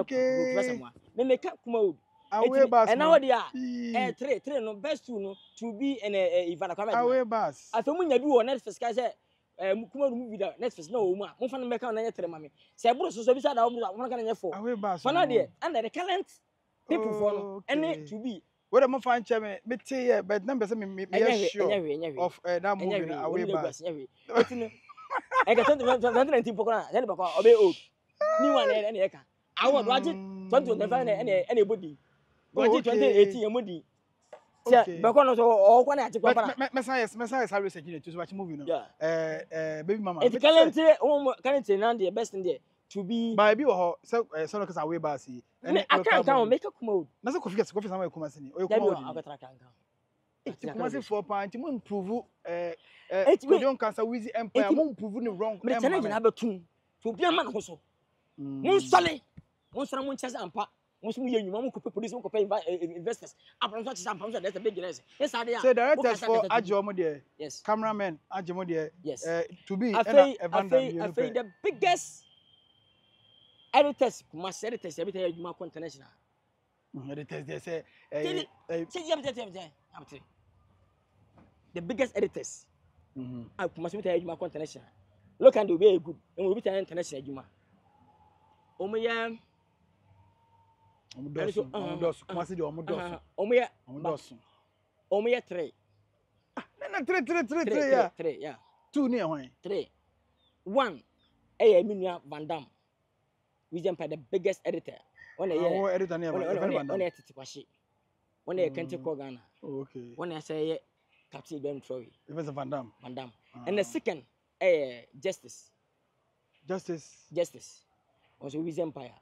make Kumawood awe bas and now dia 3 no best 2 no to be in Ivana Kwame awe bas afemu nya bi wo Netflix ka say Kumawood movie da Netflix na wo mu a mo fa no make na nya 3 mame say bro so bi sa da wo ka na nya 4 awe bas for now there and the current people for no and to be what am I find cheme me tey but number say me sure of that movie awe bas I got 2019 pokona then bako obe old new one and e ka award waji 2025 and anybody 2018 emodi say bako no so o kwa na ati kwa para Messiah have research to watch movie no baby mama it currently now the best in there to be by bi wo so no kasa way bass and I can't make a Kumawood na so kofi sama e kuma sini o Kumawood Kumasi 4 point mo improve Kodion Cancer Wheezy Empire mo improve ni wrong me challenge na betum to be man ho so mo sole mo sara mo chase ampa mo so mo ye nyuma mo ko police mo ko pay investors apron so chase ampa so that's a big business yes are there so directors for ajomo there yes cameraman ajomo there yes to be Evander the biggest editors Kumasi editors everything you international editors they say the biggest editors Kumasi with international look and be good and we be international juma omoya omodos Kumasi de omodos omoya 3 na 3 yeah 2 near when 3 1 Emilia Van Dam we jump the biggest editor one editor near one titi kwashi one Kente Ghana okay one say Captain Ben Troy it was Van Dam and the second Justice also with Empire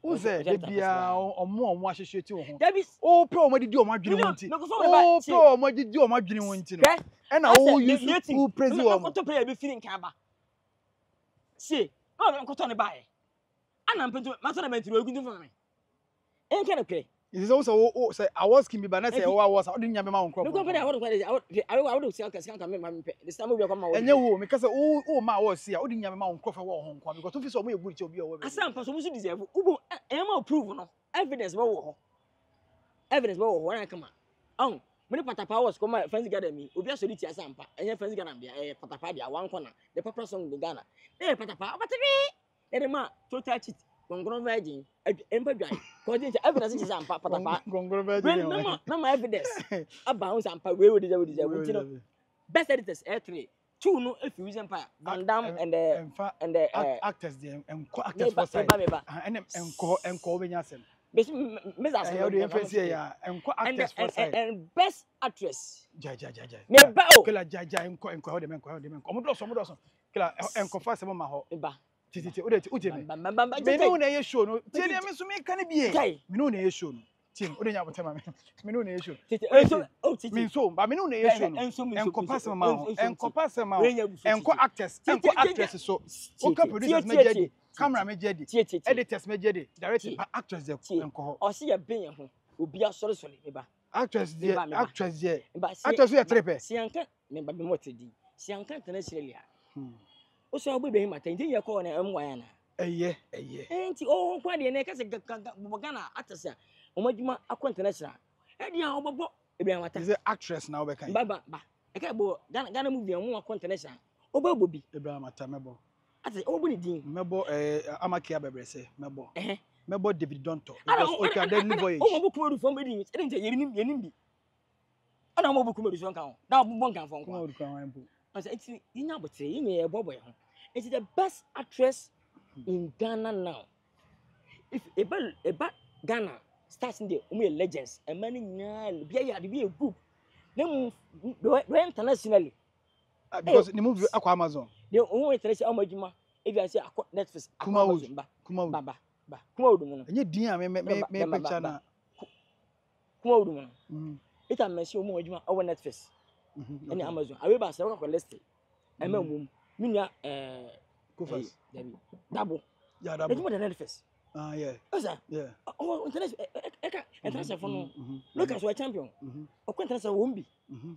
Who said they be on more associate to home? Davis. Oh, pro my do my dream wanting. Oh, pro my do my dream wanting. And I will use who praise you. I'm to play a feeling caba. See, no, I'm going to buy. And I'm going to matter to do for me. Ain't can okay. It is also say I was Kimby Banana say I was out in Yamaha crop. No, I would say I can't come in this time will come out. And you because oh my was see I wouldn't Yamaha crop home because to so good to be over. I some person deserve Ubo am approval evidence evidence when I come out. Oh, when Patapa was come my friends gather me, Ubia Soliti Sampa, and your friends gonna be a Patapadia, one corner, the papa song the Ghana. There, Patapa, but me, and ma, to touch it, Gongon Virgin, Emperor, according to evidence is Sampa, Patapa, Gongon Virgin, no evidence about Sampa, where would it best editors, A3, 2 no if you empire, Van Damme and the actors, and actors for side, and call Vinyasen. And best actress. Jaja. Me bao. Kila jaja enko de men. Omodo. Kila enko fa se mama ho. Eba. Titi uje me. Me no na ye show no. Tie me so me kan bie. Me no na ye show no. Tim, ode nya botema me. Me no na ye show. Titi. Titi. Me so, ba me no na ye show no. Enko pa se mama ho. Enko pa se mama. Enko actors so. Oka producers me jedi. Camera me jedi. Editors me jedi. Director actors de enko ho. O se ye ben ho. Obi asori eba. Actress there. Actress we trepe. Sianka me ba me motedi. Sianka internationally. O so obi be him atenti ye call na MY na. Eye. Enti o kwa de na ka se Ghana actress a omajuma akwa international. E dia obobo ebi amata. Is actress na obeka. Ba. E ka bo Ghana movie am akwa international. Obo bi. Ebi amata mebo. Ati obo ni din. Mebo Amakia bebrese mebo. Mebo David Donto because okay then live voyage. O mo boku medu fo medi. E nje yenim bi. Ana mo boku medu so kan ho. Da bo kan fo ko. Asa enti yinya botre yinya e boboy ho. It's the best actress in Ghana now. If eba Ghana starts in the legends, a man in be a group. Them internationally. Because the movie Aqua Amazon. The only international Amajima, if you say Netflix, Kuma. And you dear me picture na. Kuma. It a messy Omojima over Netflix. And Amazon. I will pass the list. I mean, Minya Kufas. Double. Yeah, double. It's Netflix. Yeah. Yeah. Oh, international for no. Look at our champion. O international won't be.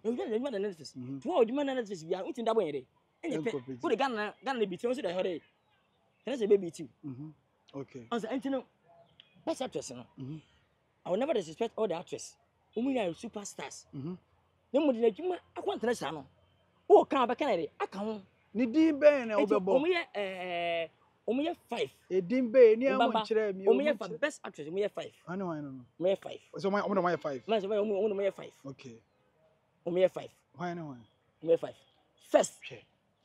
You get the Netflix. Two the man Netflix we are eating double a day. And you put the Ghana be thrown to the holiday. That's a baby too. Okay. As an best actress. I will never disrespect all the actresses. We are superstars. Then what did you want international? Oh, come back Canada. I can't. Ni din be na obebo. Omo 5. E din be ni am nchire mi. Omo 5 best actress. Omo 5. I know. Omo 5. So omo no 5. Man, omo 5. Okay. Omo 5. Why no? Omo 5. First.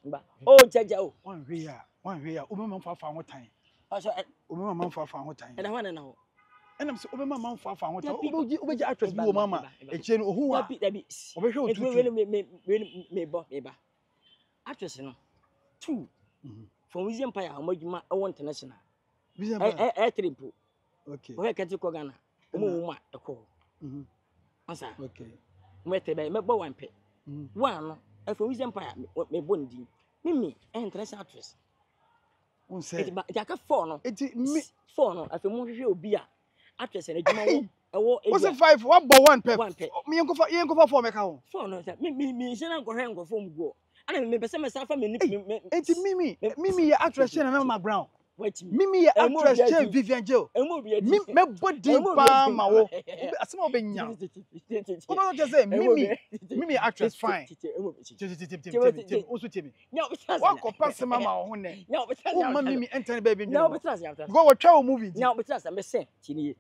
Mba. Oh, jaja o. One here. Omo man fa ho tan. So omo man fa ho tan. And I want to know. And I'm so omo man fa ho tan. Obo actress bi o mama. E che no ohu a. Dabi. Obo hwe otutu. Me ba. Actress no. 2. From Wizzy Empire, Omojima, international. Wizzy Empire. Triple. Okay. We can't go Ghana. Omo a call. Answer. Okay. Me bo one pay. One, from Wizzy Empire, me bondi. Mimi, international actress. On say. Jaka 4 no. It me 4 no. Afi mo hwe obi a actress na djuma wo. What's it 5? One by one pep. Me yenko fa 4 meka ho. 4 no. Me se na go hwe ngo fo mgo. Ana me pese me safa me enti Mimi ya actress che na Mama Brown. Mimi ya actress che Vivian Jill. Me body pa ma wo. Asema obenya. Oba no just say Mimi actress fine. Oso temi. Wa ko pass mama ho ne. O ma Mimi enter baby. Go watch our movie. Now betrasa me say tini.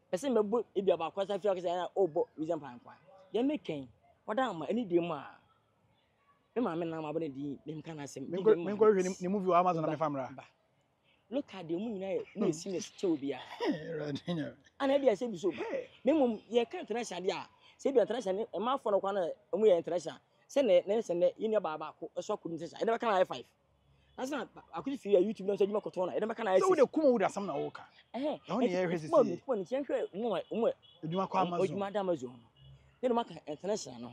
Pese me bo e bia ba kwasa fi akese na obo reason pan kwa. Ye make ken. Oda ma any dey ma. Me na ma bone di me kan asem me go hwe ni movie wa Amazon na me famra. Look at the mu nyina na seniors che obi a. Radinyo. Ana bia se bi so. Me mum ye kan international dia. Se bia international e ma fo no kwa na mu ye international. Se ne yini ba ko so ko nti sa. E be kan 5. That's not I could feel YouTube no so you makoto na. E dem kana so we dey kuma would asam na wo ka. How ne ye hwese si. Mo ni chenhwe mo Ejuma kwa Amazon. Ejuma da Amazon. Then maka international no.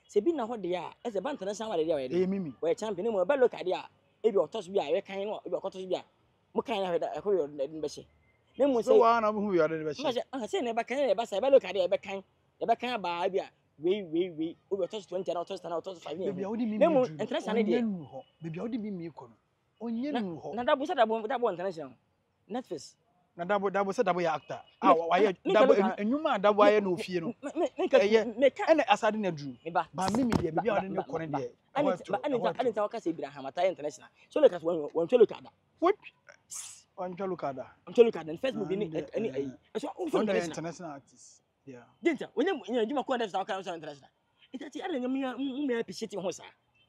Se bi na ho de a, e se ba international wale de a we Mimi. We champion mo be look ade a, e bi otos bi a we kan no, e bi okotos bi a. Mo kan na e ko yo de be she. Na mo So wa na hu yo de be she. Ma se ne ba kan ne ba sa be look ade e be kan. E be kan ba bi a. We over touch 20 na touch 10 na touch 5 ni. Nemo international dey. Baby odi mi kono. Onye nu ho. Na dabo international. Netflix. Na dabo say dabo ya actor. Ah wa ye dabo enwuma dabo aye na ofie no. Me ka ene asade na dru. Ba mimi dey baby odi ne kono dey. Ani ta waka say Ibrahim Ata international. So look at one to look at that. What? One to look at that. I'm to look at the first movie any so international artist. Yeah. Dinta, when you do my content that kind of international. It at the end me appreciate ho sa.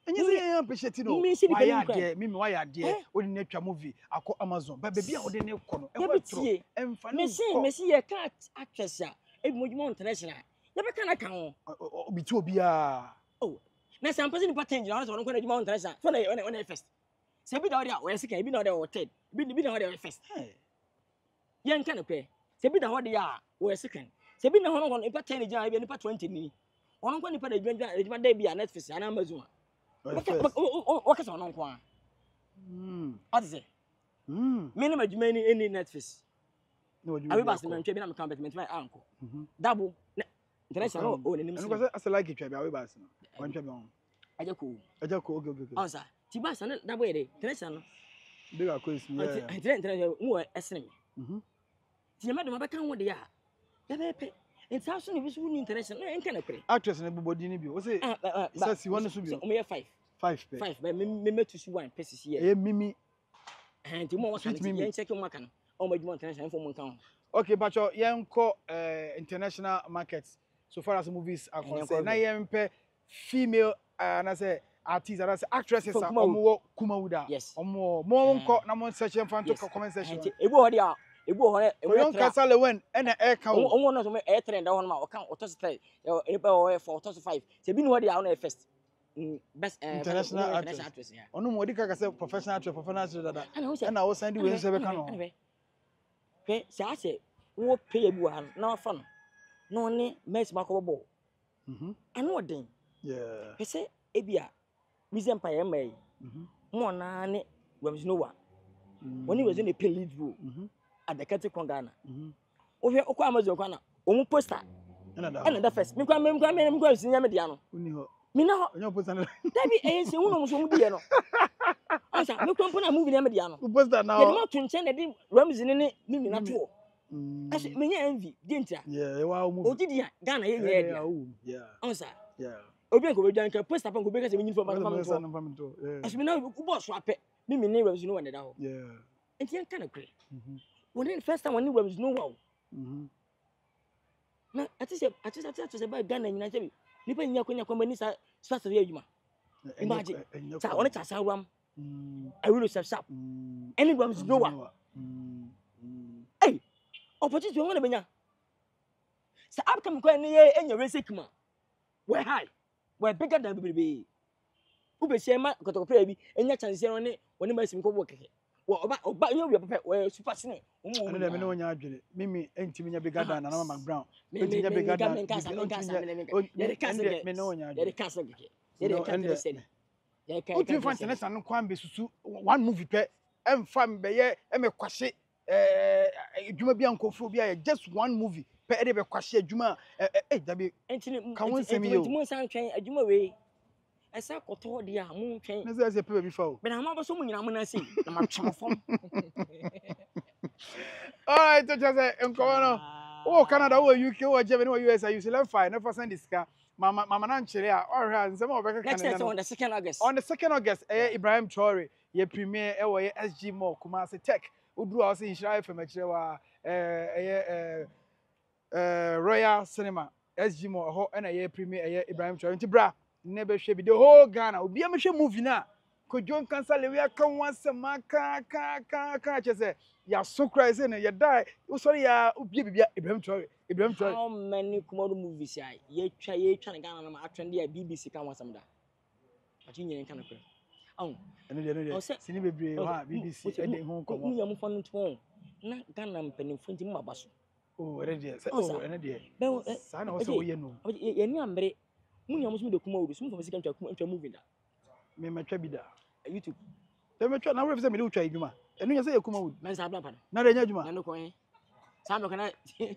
Enye say you appreciate no. Why ya there? Mimi why ya there? Odi na twa movie akọ Amazon. Ba baby a odi ne kọ no. E wetro. Emfa no. Me see ye cat actress a. E mo international. Ye be kana kan ho. Obi ti obi a. Oh. Na some person pattern na so no ko na juma international. So na first. Se bi da odi a we sika bi na odi third. Bi na odi first. Ye nka na kwe. Se bi da odi a we second. Se bi na hono ipa 10 gina bi nipa 20 ni ono kwa nipa da adwuma da bi a Netflix ana Amazon o kasa ono kwa what is it me na adwuma ni any Netflix abi bas me ntwe bi na me commitment my anko double international o nenim so asa like twa bi abi bas no wan twa bi on aja ko okay onsa ti bas na double e de international big akwes yeah international mo esene ti me do ma be kan wo de ya Pepe, it's also no visu international. No, enka na kure. Actress na bobodi ni bi. O say say one so bi. O me 5. 5 pe. 5, but me to see one pieces here. Eh mimi. And mo waka na yen check mo maka no. O ma djuma international for mo kan. Okay, but yen ko international markets so far as movies are concerned. Na yen pe female na say artists and say actresses are omo Kumawuda. Yes. Omo mo nko na mo search fan to comment section. Ebu ho dia. Ebu ho e yon kasale wen ena e ka wo on no so me e trend da ho ma o kan otos 3 e be o for otos 5 se bi no ho dia o na first best international actress yeah onu mo di ka say professional actress dada na wo send we se be ka no ke sa se wo pay ebu ha na fa no no ne mes makobo anu odin yeah ke se e bia reason pa ye mai mo na ne Wamsnowa woni we ne pay lead role at the Kati Kongana. Over Oko Amazon Kwana, Omu poster. And the first, Mika senior mediano. Mina, your poster. Debbie is one of them. Answer, no company moving mediano. Who poster now? Not to intend that Rams in it, Mimina too. I said, many envy, didn't ya? Yeah, wow, did ya? Ghana, yeah. Answer, yeah. Obianco will dance a post upon Quebec as a meaning for my family. As we know, who was swap it, Mimi neighbors, no one at all. Yeah. And young kind of great. When the first time when you was no wow. Na ati about Ghana United. Nipa nyakonya company sa start of yuma. Imagine. Sa on ta sa ram. I will sharp. Any was no one. Hey. Opportunity won benya. Sa upcome ko any enya resik we're high. We're bigger than baby. Ube shema kotokopre bi enya chance no ne woni masim ko keke. Oba you be papa super sene omo me no nya adwere mimi entimi nya bigger than na Mac Brown entimi nya bigger than me no nya adwere kasa keke ye kasa sene ye kai kasa fan tene san kwan be susu one movie pe emfa mbe ye me kwahye adwuma bia nkofo bia just one movie pe e de be kwahye adwuma dabe entini kan won semi yo entimi san twen adwuma we esa koto dia mu twen na say pe bi fa o be na ma so mu nyina mu na sei na ma twem fom all right to just say enkono oh Canada oh UK oh Germany oh US you select fine never send this car mama na nchire a all right nsema obeka Canada on the 2nd August Ibrahim Traore ye premier e wo ye SG Mall Kumasi Tech oduru a say Hira FM akire wa Royal Cinema SG Mall ho na ye premier Ibrahim Traore ntibra never should be the whole Ghana. Obi a movie na. Kojon cancel we kan once ka say ya so cry say na ya die. O sorry ya obi bibia Ibrahim Traore. How many Komodo movies ye twa na Ghana na atwende ya BBC kan wasam da. Ati nyen kan akwa. Oh. Eno sini bebre ha BBC e dey ho komo. Mu yam fon nto na Ghana mpanimfo nti mu baso. Oh, eno dey. Sa na wo se wo ye no. Ye ni ambre mu yam so me de kuma odu so mu fo sika ntwa movie da. Me matwa bi da. YouTube. Te matwa na wo fe se me de utwa idwuma. Eno nya se ye kuma odu. Men sa bla pa. Na de nya adwuma. Na no ko yin. Sam kana Chief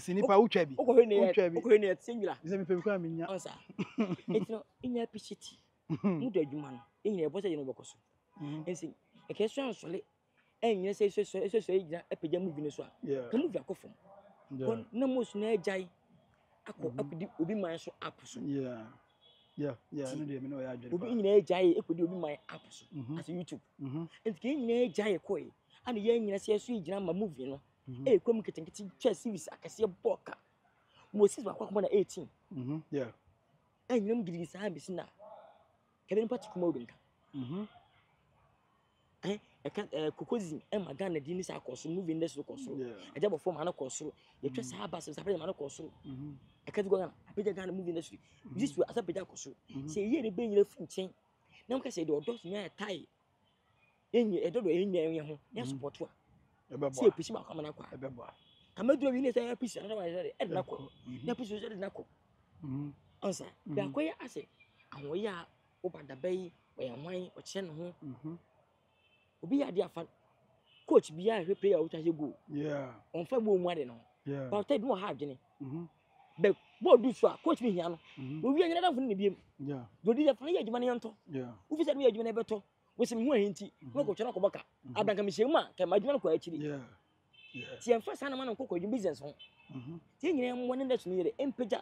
sinipa utwa bi. Okwe ne singula. Ze me pe kwa me nya. Onsa. Etino inya pichiti. Mu da adwuma no. Enyina e bosa je no bokoso. Ensi. E ke so ansole. Enyina se ejina epegya movie ne so a. Ka movie akofom. Kon na mo so na ajai. Akodi obi man so app so. Yeah, no dey me no ya adwere. Obi nyina ajai ekodi obi man app so. As YouTube. Enti ke nyina ajai koi. Ana ye nyina se so ejina ma movie no. Kom ketenkete twa series akase boka. Moses ba kwa na 18. Yeah. Enyina mgidi sa bi sina. Kebe npa tikuma odinka. Kokozi ma Ghana di ni sa akoso movie industry koso. Eja bo form ana koso. Ye twa sa ba se sa mana koso. Ekati go Ghana, apeja Ghana movie industry. This way asa peja koso. Se ye ne ben yire finchen. Na mka se de odo nya tai. Enye edodo enye ho. Ya support wa. Se epusi ba kwa na kwa. Ebeba. Kamaduro wi ne sa epusi na wa se na ko. Na epusi so de na ko. Ansa. Bi akoya ase. Awoya obada bai oya hwan o che ne ho. Obi ya dia fa coach bi ya hwe player wo twa go. On fa bo mu ade no. But tay bi mo ha adwene. Be bo du so a coach bi hia no. Obi anyina da fun ne biem. Dodi da fun ya adwuma ne yonto. Ufi se ya adwuma ne beto. Wo se mu ahenti. Wo ko twena ko boka. Abanka me hyem a ka ma adwuma ko akiri. Ti en fa sa na ma no ko adwuma business ho. Ti nyina mo ne nda so ne yere empeja.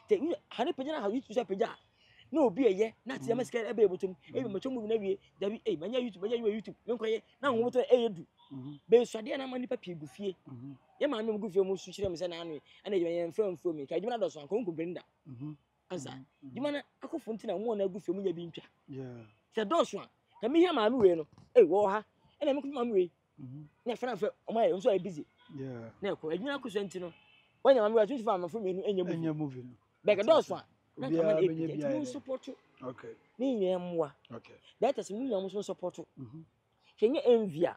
Te hane peja na ha YouTube so peja. No obi eye na ti amaska ebe ebotum ebe macho mu na wie dabi manya YouTube menkoye na ho moto eyedu be swade na mani papi gufie ye ma me gufie mu su kire me se na anu na ye mfamfo mi ka djuma do so anko brinda ansa djuma na akofo ntina mu na gufie mu nya bi ntwa se do so a ka mi hia ma me we no wo ha na me ko ma me we na fa o ma ye so e busy na ko djuma ko so ntino wanya ma me wa 25 ma fo me enya movie no be ka do so a no support you. Okay. Ni nyemwa. Okay. That is me nyam so support you. Kenye envia.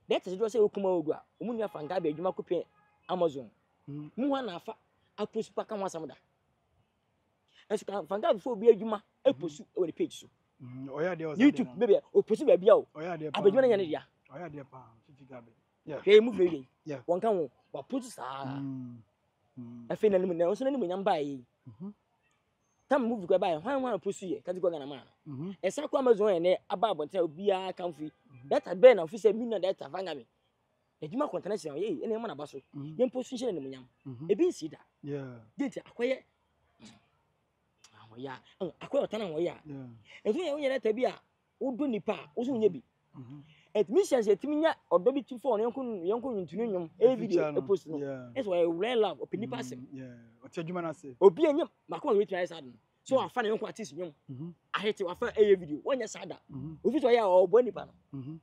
That is do say okuma ogu a. Omu nya fanga be adwuma kopie Amazon. Mu ha na afa apost pa ka wasam da. Esu ka fanga before bi adwuma apost o the page so. Oya de o YouTube maybe o post ba bia o. Oya de pa. Abadwuma nya ne dia. Oya de pa 50 gabe. Yeah. Hey mu very. Yeah. Won kan wo wa post sa. Afi na nimu na so na nimu nyam bae. Tam movie kwa bae hwan post ye ka go Ghana ma. Esa kwa Amazon ne aba abonta obi a kan fi. Data be na office million data fanga me. Ejuma contact na ye ene ma na baso. Ye post nche ne munyam. Ebi nsi da. Yeah. Date akoye. Awoya. Akoye otana woya. Yeah. Efu ye wonye data bi a wodo nipa wo so nya bi. Et missions etimi nya odo bi 24 yonko ntunu nyom e video e post no. It's why real love open nipa sem. Yeah. Otejuma na se. Obi enyem makoma we try sad no. So afa na yonko artist nyom. Ahete wafa e video wonya sada. Ofi so ya obo nipa no.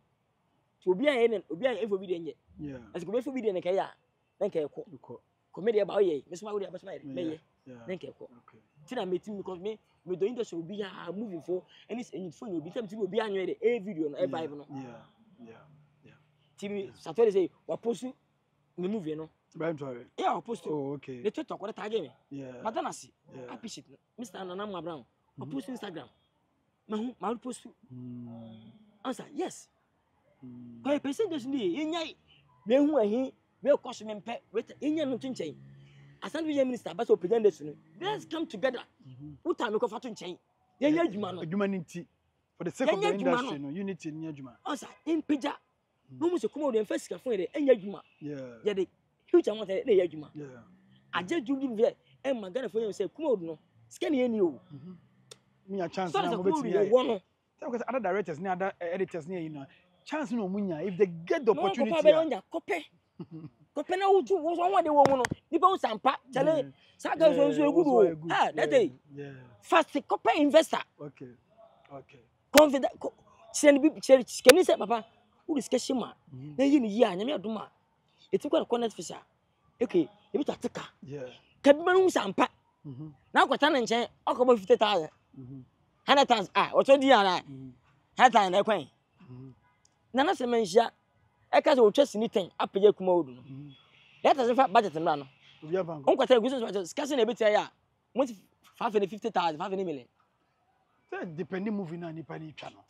So obi an info video nye. Yeah. As ko be fo video ne ka ya. Na nka ekọ. Comedy ba oye. Me so ma we dey abasma me ye. Na nka ekọ. Okay. Tina meeting because me do industry obi ya moving for any phone obi time obi anyo dey e video no e vibe no. Yeah. Timi Saturday say wa post me movie no. Right sorry. Yeah, I post. Oh, okay. The TikTok what tag me. Yeah. Madanasi. Appreciate Mr. Nana Brown. I post Instagram. Ma post. Answer yes. Kwa percentage ni enyai. Me hu ahi, we cost me mpe, we enya no chinchen. Assembly minister but open this no. Let's come together. What time ko fatu nchen. Enya adwuma no. Adwuma ni nti. For the sake of the industry no, unity ni adwuma. Answer impeja. No mo se kuma o first ka fun e enya adwuma. Yeah. Yeah, the huge amount e enya adwuma. Yeah. Aje juju bi e magana fun say kuma o no. Sika ni eni o. Me a chance na mo betimi ya. Because other directors ni other editors ni you know. Chance no munya if they get the opportunity. No, kope na uju wo so wade wo mu no. Nipa wo sampa chale saga so egudu. Ah, that day. Yeah. First kope investor. Okay. Confident send bi can say papa who discuss ma na yi ni yi anyame adoma eti kwa connect fisher okay e bi tatika yeah ka bi manu sampa na kwata ne nchen okobo 50,000 100,000 oto di ana 100,000 na kwan na na se menhia e ka se wo twesi ni 10 apeye kuma odu no let us fa budget no no on kwata egusi so skase na ebeti ya 550,000 5 million depending movie na nipa ni twa no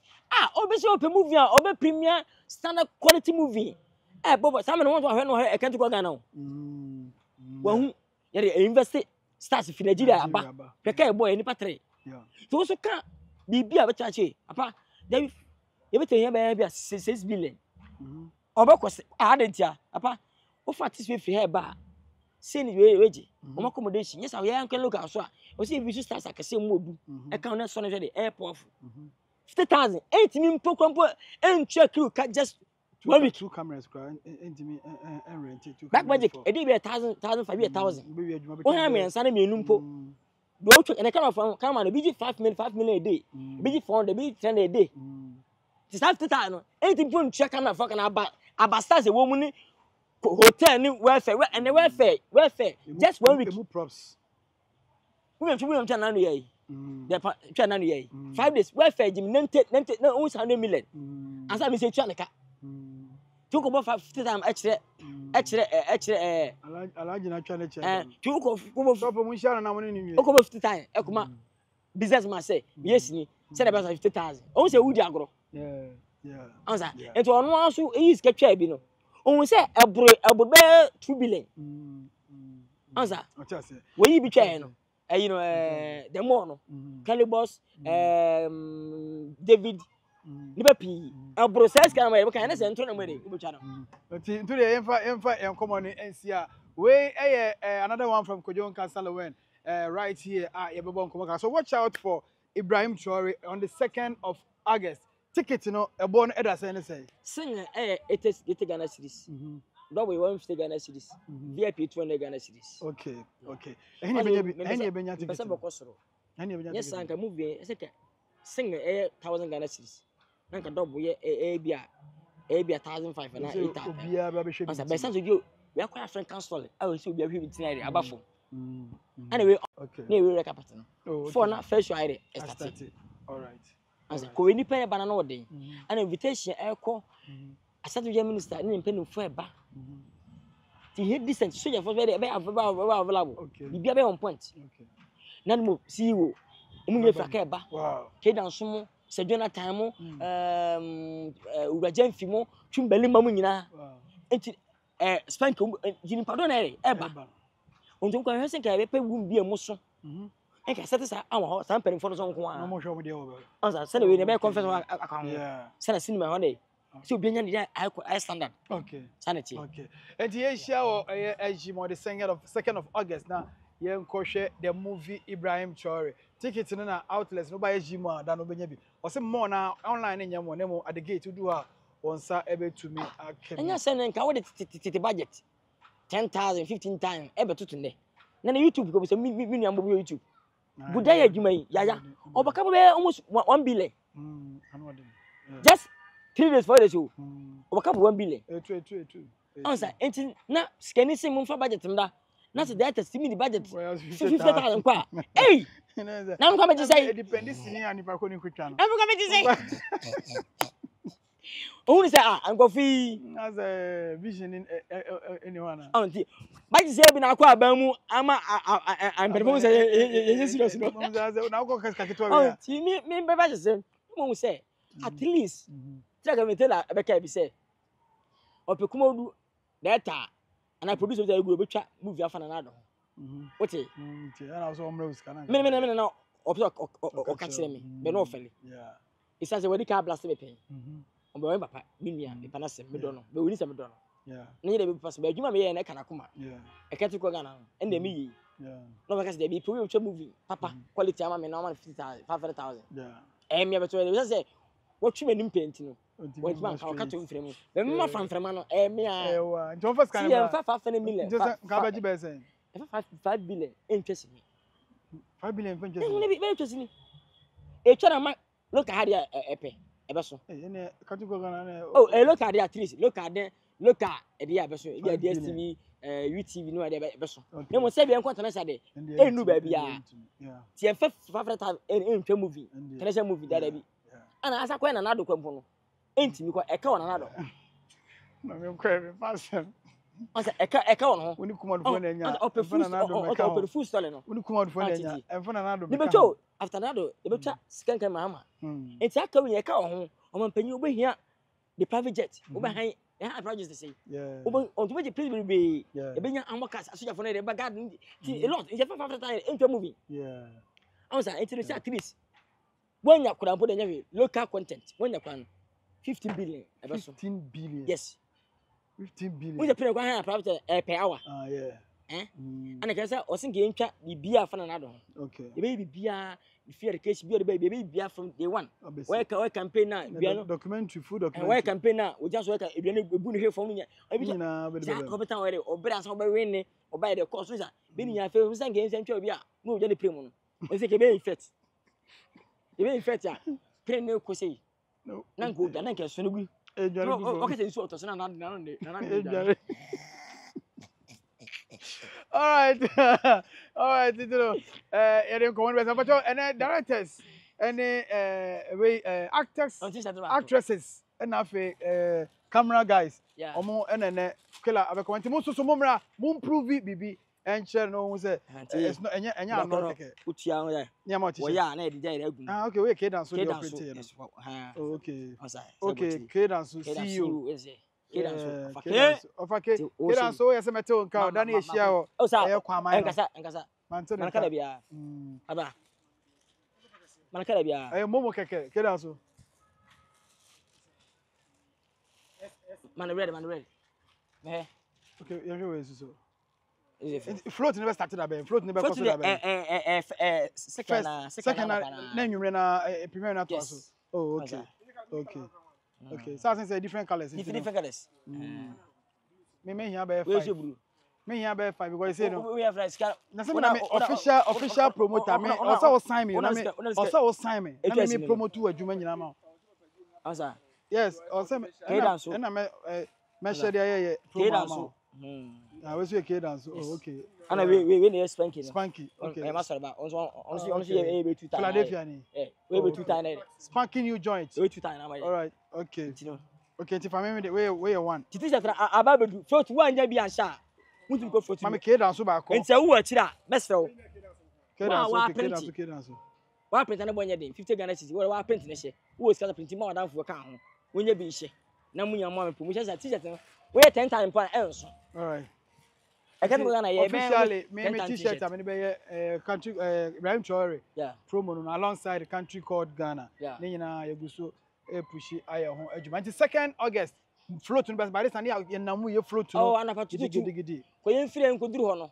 obese open movie obe premier standard quality movie bobo some no want to no e can't go Ghana wahu ye invest stars fi Nigeria aba peka boy nipa 3 so so ka bibia be chache apa dey ye bete ye be bia 6 billion oba kwose adentia apa o fatis we fi he ba say ni weji o ma accommodation yes we yan kan local so o say vi stars akese mu odu e kan na so no the airport 50,000 8 min pokompo en check you can just 1 week 2 cameras and rent 2 back magic e dey be 1,000 1,500 o ha me nsa na me numpo do check and kind of camera be 5 million a day be 400 be 10 a day this 50,000 no 8 pon check camera for can aba stars e wo mu ni hotel ni welfare and the welfare just 1 week props we am na no ye the twa na no ye 5 days welfare jim 90 na 100 million asa me say twa neka tu ko 50 time extra alaji na twa na che tu ko so po mun share na mo ni ko 50 time e kuma business man say yes ni say the best 50,000 on say wudi agro yeah ansa ento ono aso e is ketwa bi no on say ebro be 2 billion ansa we yi bi twa no you know the more no Calibos David Liverpool process can we can say ntro na mo dey ubutwa no nti ntro dey emfa enkomo ni ensia we another one from Kojon Kasalawen right here yebebo nkomo so watch out for Ibrahim Traore on the 2nd of August ticket no ebo no eda say sing it is Ghana series double 150 Ghana series VIP 200 Ghana series okay any benya ticket pesa bokosoro any benya yes anka movie say sing 1,000 Ghana series nanka double ye bia 1,500 na 8,000 obia ba be hwe asa be sense dio we akwa African style we see obia hwe bi tinare abafo anyway okay na we recapit no for na first show ide start all right asa ko we ni pen ba na no den an invitation eko asatu je minister ni pen fo e ba ti head decent so je for be available bibia be on point okay na mo CEO omu ye fraka e ba wow ke dan so mo se Jonathan mo urajan fi mo twumbali mamu nyina enti spank jini pardon na e ba onto ko hwese ka be pe wum bia mo so e ka sete sa awo ho san perin fo so nko a no mo hwe mo de wo ansa se na we ne be confess akwan yeah se na cinema ho dey so obi nya dey I standard okay sanity okay enti ye share o Ejimo the 2nd of August na ye nkohwe the movie Ibrahim Traore ticket no na outlets no ba Ejimo da no benya bi o se mo na online nya mo ne mo at the gate do ha wonsa ebetumi akem enya se nka wo de budget 10,000 15,000 ebetutu ne na YouTube ko be se mi nuambo bi YouTube budaya adwuma yi yaya obaka be almost 1 billion just 3 days 4 days o obaka 1 billion answer enti na scanning sim mfa budget mda na se data simi di budget 50,000 kwa eh na mko meji say depend sini anipa ko ni kwetwa no mko meji say o say anko fi as a vision anyone anti budget say bi na kwa abamu ama am perform say ye serious no na ko ka kitwa ya anti me be budget say mo say at least traga metela abeka bi say opekuma odu data and I produce the go betwa movie afana na do what eh na so omre uska na me na o ka kire me be no ofele yeah isa se wadi ka blast be pen o be papa me nua me pana se me do no be woni se me do no yeah na ye de be pass be adwuma me ye na kana kuma yeah e ka ti ko Ghana and dem yi yeah no be ka se de be we twa movie papa quality ama me na 50,000 yeah me be to be say what twa nim paint no what man ka to mfremu be ma fa mfrema no me a ewa nti on first kan ba 5 million ka ba ji be say 5 billion interest me 5 billion interest me be interest ni e twa na look at here epe ebe so ene ka ti ko Ghana na oh look at there at least look at there e dey ebe so e dey DSTV UTV no ade be so na mo se bia enko international de e nu ba bia ti en fa favorite en twa movie international movie da bi ana asa kwa na nado kwampo no entimi kwa eka wona nado na me kwa me passion asa eka wona ho woni kuma do na nya na nado me ka o full story no woni kuma do na nya enfa na nado me ka after nado e be twa skankan mahama enti aka wi eka wo ho o man panyi obehia the private jet obehan I project to say. Yeah. On to make please be a big amakas as you have a garden. A lot. It's a favorite time into a movie. Yeah. I was interested at least. When you could have put a local content, when you can 15 billion. 15 billion. Yes. 15 billion. With a player private per hour. Yeah. And I can say, or think game chat be beer for another. Okay. The baby beer, if you are the case, be the baby beer from day one. Where campaign now? Documentary, food documentary. And where campaign now? We just work at a boon here for me. I mean, or better somebody winning or buy the cost. Being your favorite games and to be a move any premium. I think a very fit. The very fit, plain no cosy. No, none good, and I can soon be. Okay, so to send another. All right, all right. You know, and then directors, and actors, actresses, and camera guys. Yeah. Omo and then killer. I come to most of mumra, mum prove it, bibi, and share no one say it's not any not okay. Put you there. Yeah, much. Oh yeah, I did. Ah, okay. We kid dance. Okay. Okay. Kid dance. See you. Okay, so yes, I'm telling you, Danny Shao. Oh, sir, Enkasa. Mankalabia. Aba. Mankalabia. I am Momo Keke, Kedaso. Man ready. Okay, you're so. Float never started a bed, float never second, name you ran a premier. Oh, okay. Okay, so I say different colors. Different colors. Me here by 5. Me here by 5 because you know we have like official promoter. Me also sign me. Also sign me. Me promote to a Juma nyama. Answer. Yes, also me. And I share the promo. I was a kid dance. Oh, okay. And we need Spanky. Okay. I must have honestly able to Philadelphia. We able to tie. Spanky new joint. We to tie. All right. Okay. Okay. If I remember the way you want. It is about first one day be answer. We go for Mama kid dance back. And say who achira best fellow. Kid dance. Wa print na bonya den 50 Ghana cedis. Wa print na she. Wo sika print more than for kan ho. Wonya bi she. Na munya mo promotion say t-shirt no. We 10 times per else. All right. I can't go officially, me t-shirt. I mean, country Ibrahim Traore. Yeah. Promo alongside the country called Ghana. Yeah. Nina Yaguso pushy aya home edge. 2nd August. Float best by this and you namu you float. Oh, and about to diggy. Ko yen free en ko duru ho no.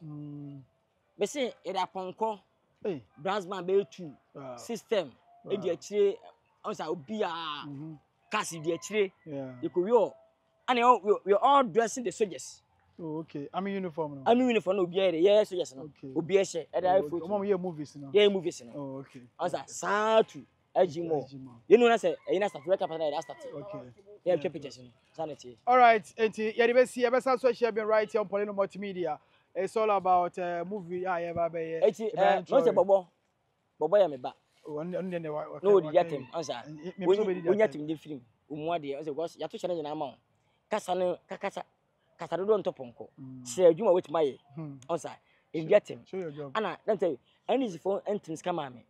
Be say e da ponko. Eh. Brasman be 2. System. E di akire. Onsa obi a. Kasi di akire. Yeah. You ko we all dressing the soldiers. Oh, okay. I'm in uniform now. I'm in uniform. No, yes, yes, no. Okay. Obiese. Mom, you movies now. Yeah, movies now. Oh, okay. Asa Satu. Ejimo. You know, I say, you start to capture that start. Okay. Yeah, keep pictures. Sanity. All right, and yeah, the best. Best also share been right here on Polino Multimedia. It's all about movie. I ever be. Not a bobo. Bobo, I'm a back. No, the yatim. Answer. When you the film, Umwadi, as it was, you have to challenge an amount. Kasano, Kasado on top onko. Say you with my answer. In yatim. Show your job. Anna, let me tell you, any phone entrance come at me.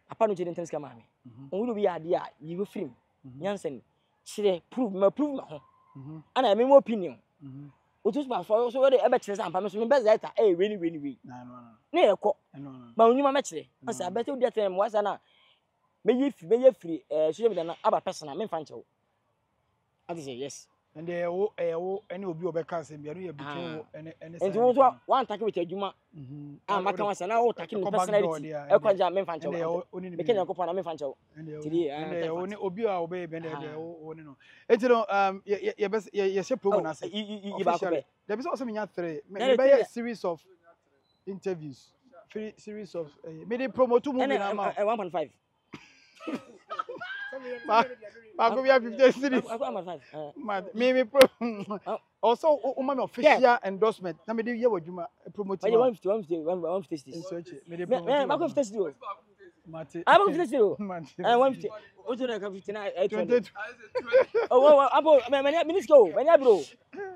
Upon which entrance come at me. Only be idea, you will film. Yansen, say, prove my home. And I mean, more opinion. Which is my fault, so whether ever says I'm permission, best that really. No, but when you match it, I better that time was an may you free, she have done other person, I mean, Fancho. I say yes. And they any of you because and one tackle with a Juma. I'm a was now taking personality. I can't jam in Fancho. They can go on a Fancho. And they only obey our baby and they own. It's yes, a program. There is also a series of interviews, series of maybe promote 2 movies. 1.5. Baako bi 50 cities. Me pro. Also, my official endorsement. Na me dey here wadwuma promote. 150 cities. Me dey Man, promote. 150 cities. Mate. I'm 150 cities. Mate. 150. What's your 59? 22. Oh, abo, menisko, bro.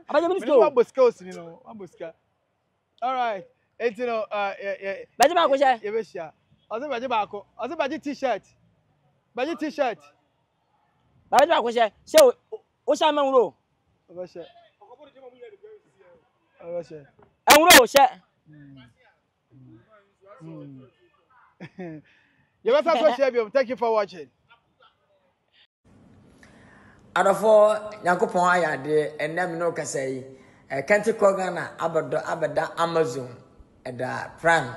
Abaje menisko. One boskos, you know, one boska. All right. It's Baje ba ko she. You be sure. Ose baje ba ko. Ose baje t-shirt. Baje t-shirt. Baje ba ko she. She o sha man wuro. Oba she. Oba she. En wuro she. You better so share biom. Thank you for watching. Adofo Yakopon ayade enem no kasa yi Kente Kogana abada Amazon da Prime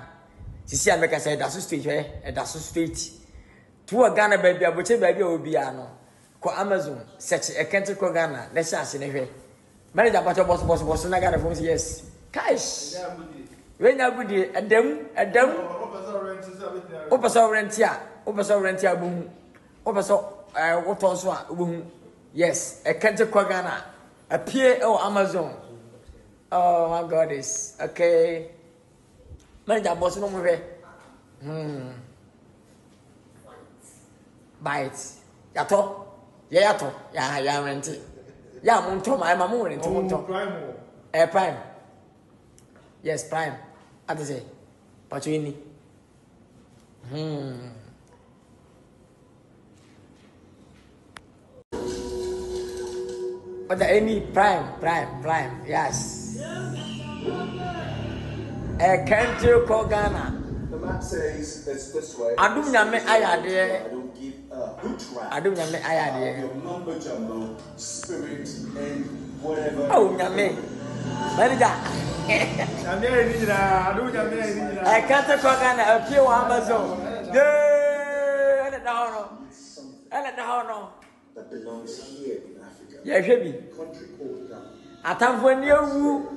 sisi America say da so stage da so stage to Ghana baby aboche baby obi ano ko Amazon search Kente Kogana na sha ase ne hwe manager pato boss na Ghana from yes cash we nya budi adam o person rent ya bu o person woto so a bu yes, a Kente Kogana appear on Amazon. Oh my God, is okay. Manager boss no more. Bite. Yato. Ya yato. Ya rent it. Ya munto my mamu rent munto. Prime. Yes, Prime. What to say? Pachuini. But any prime, yes. Kente Kogana. The map says it's this way. Adum nyame ayade. I don't give a hoot rat. Adum nyame ayade. Your number jumbo, spirit, and whatever. Oh nyame. Manager. Kente Kogana appear on Amazon. Yeah, and the hono. That belongs here in Africa. Yeah, shebi. Country called Ghana. Atamfo ni ewu.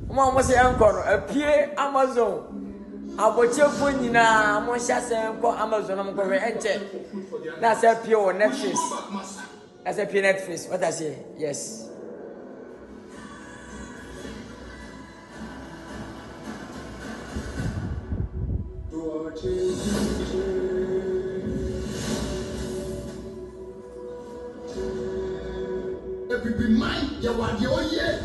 Mo se enko no appear Amazon. Abochefo nyina mo hya se enko Amazon mo ko hwe enche. Na se appear on Netflix. As appear Netflix. What I say? Yes. Every mind, you want your yeah.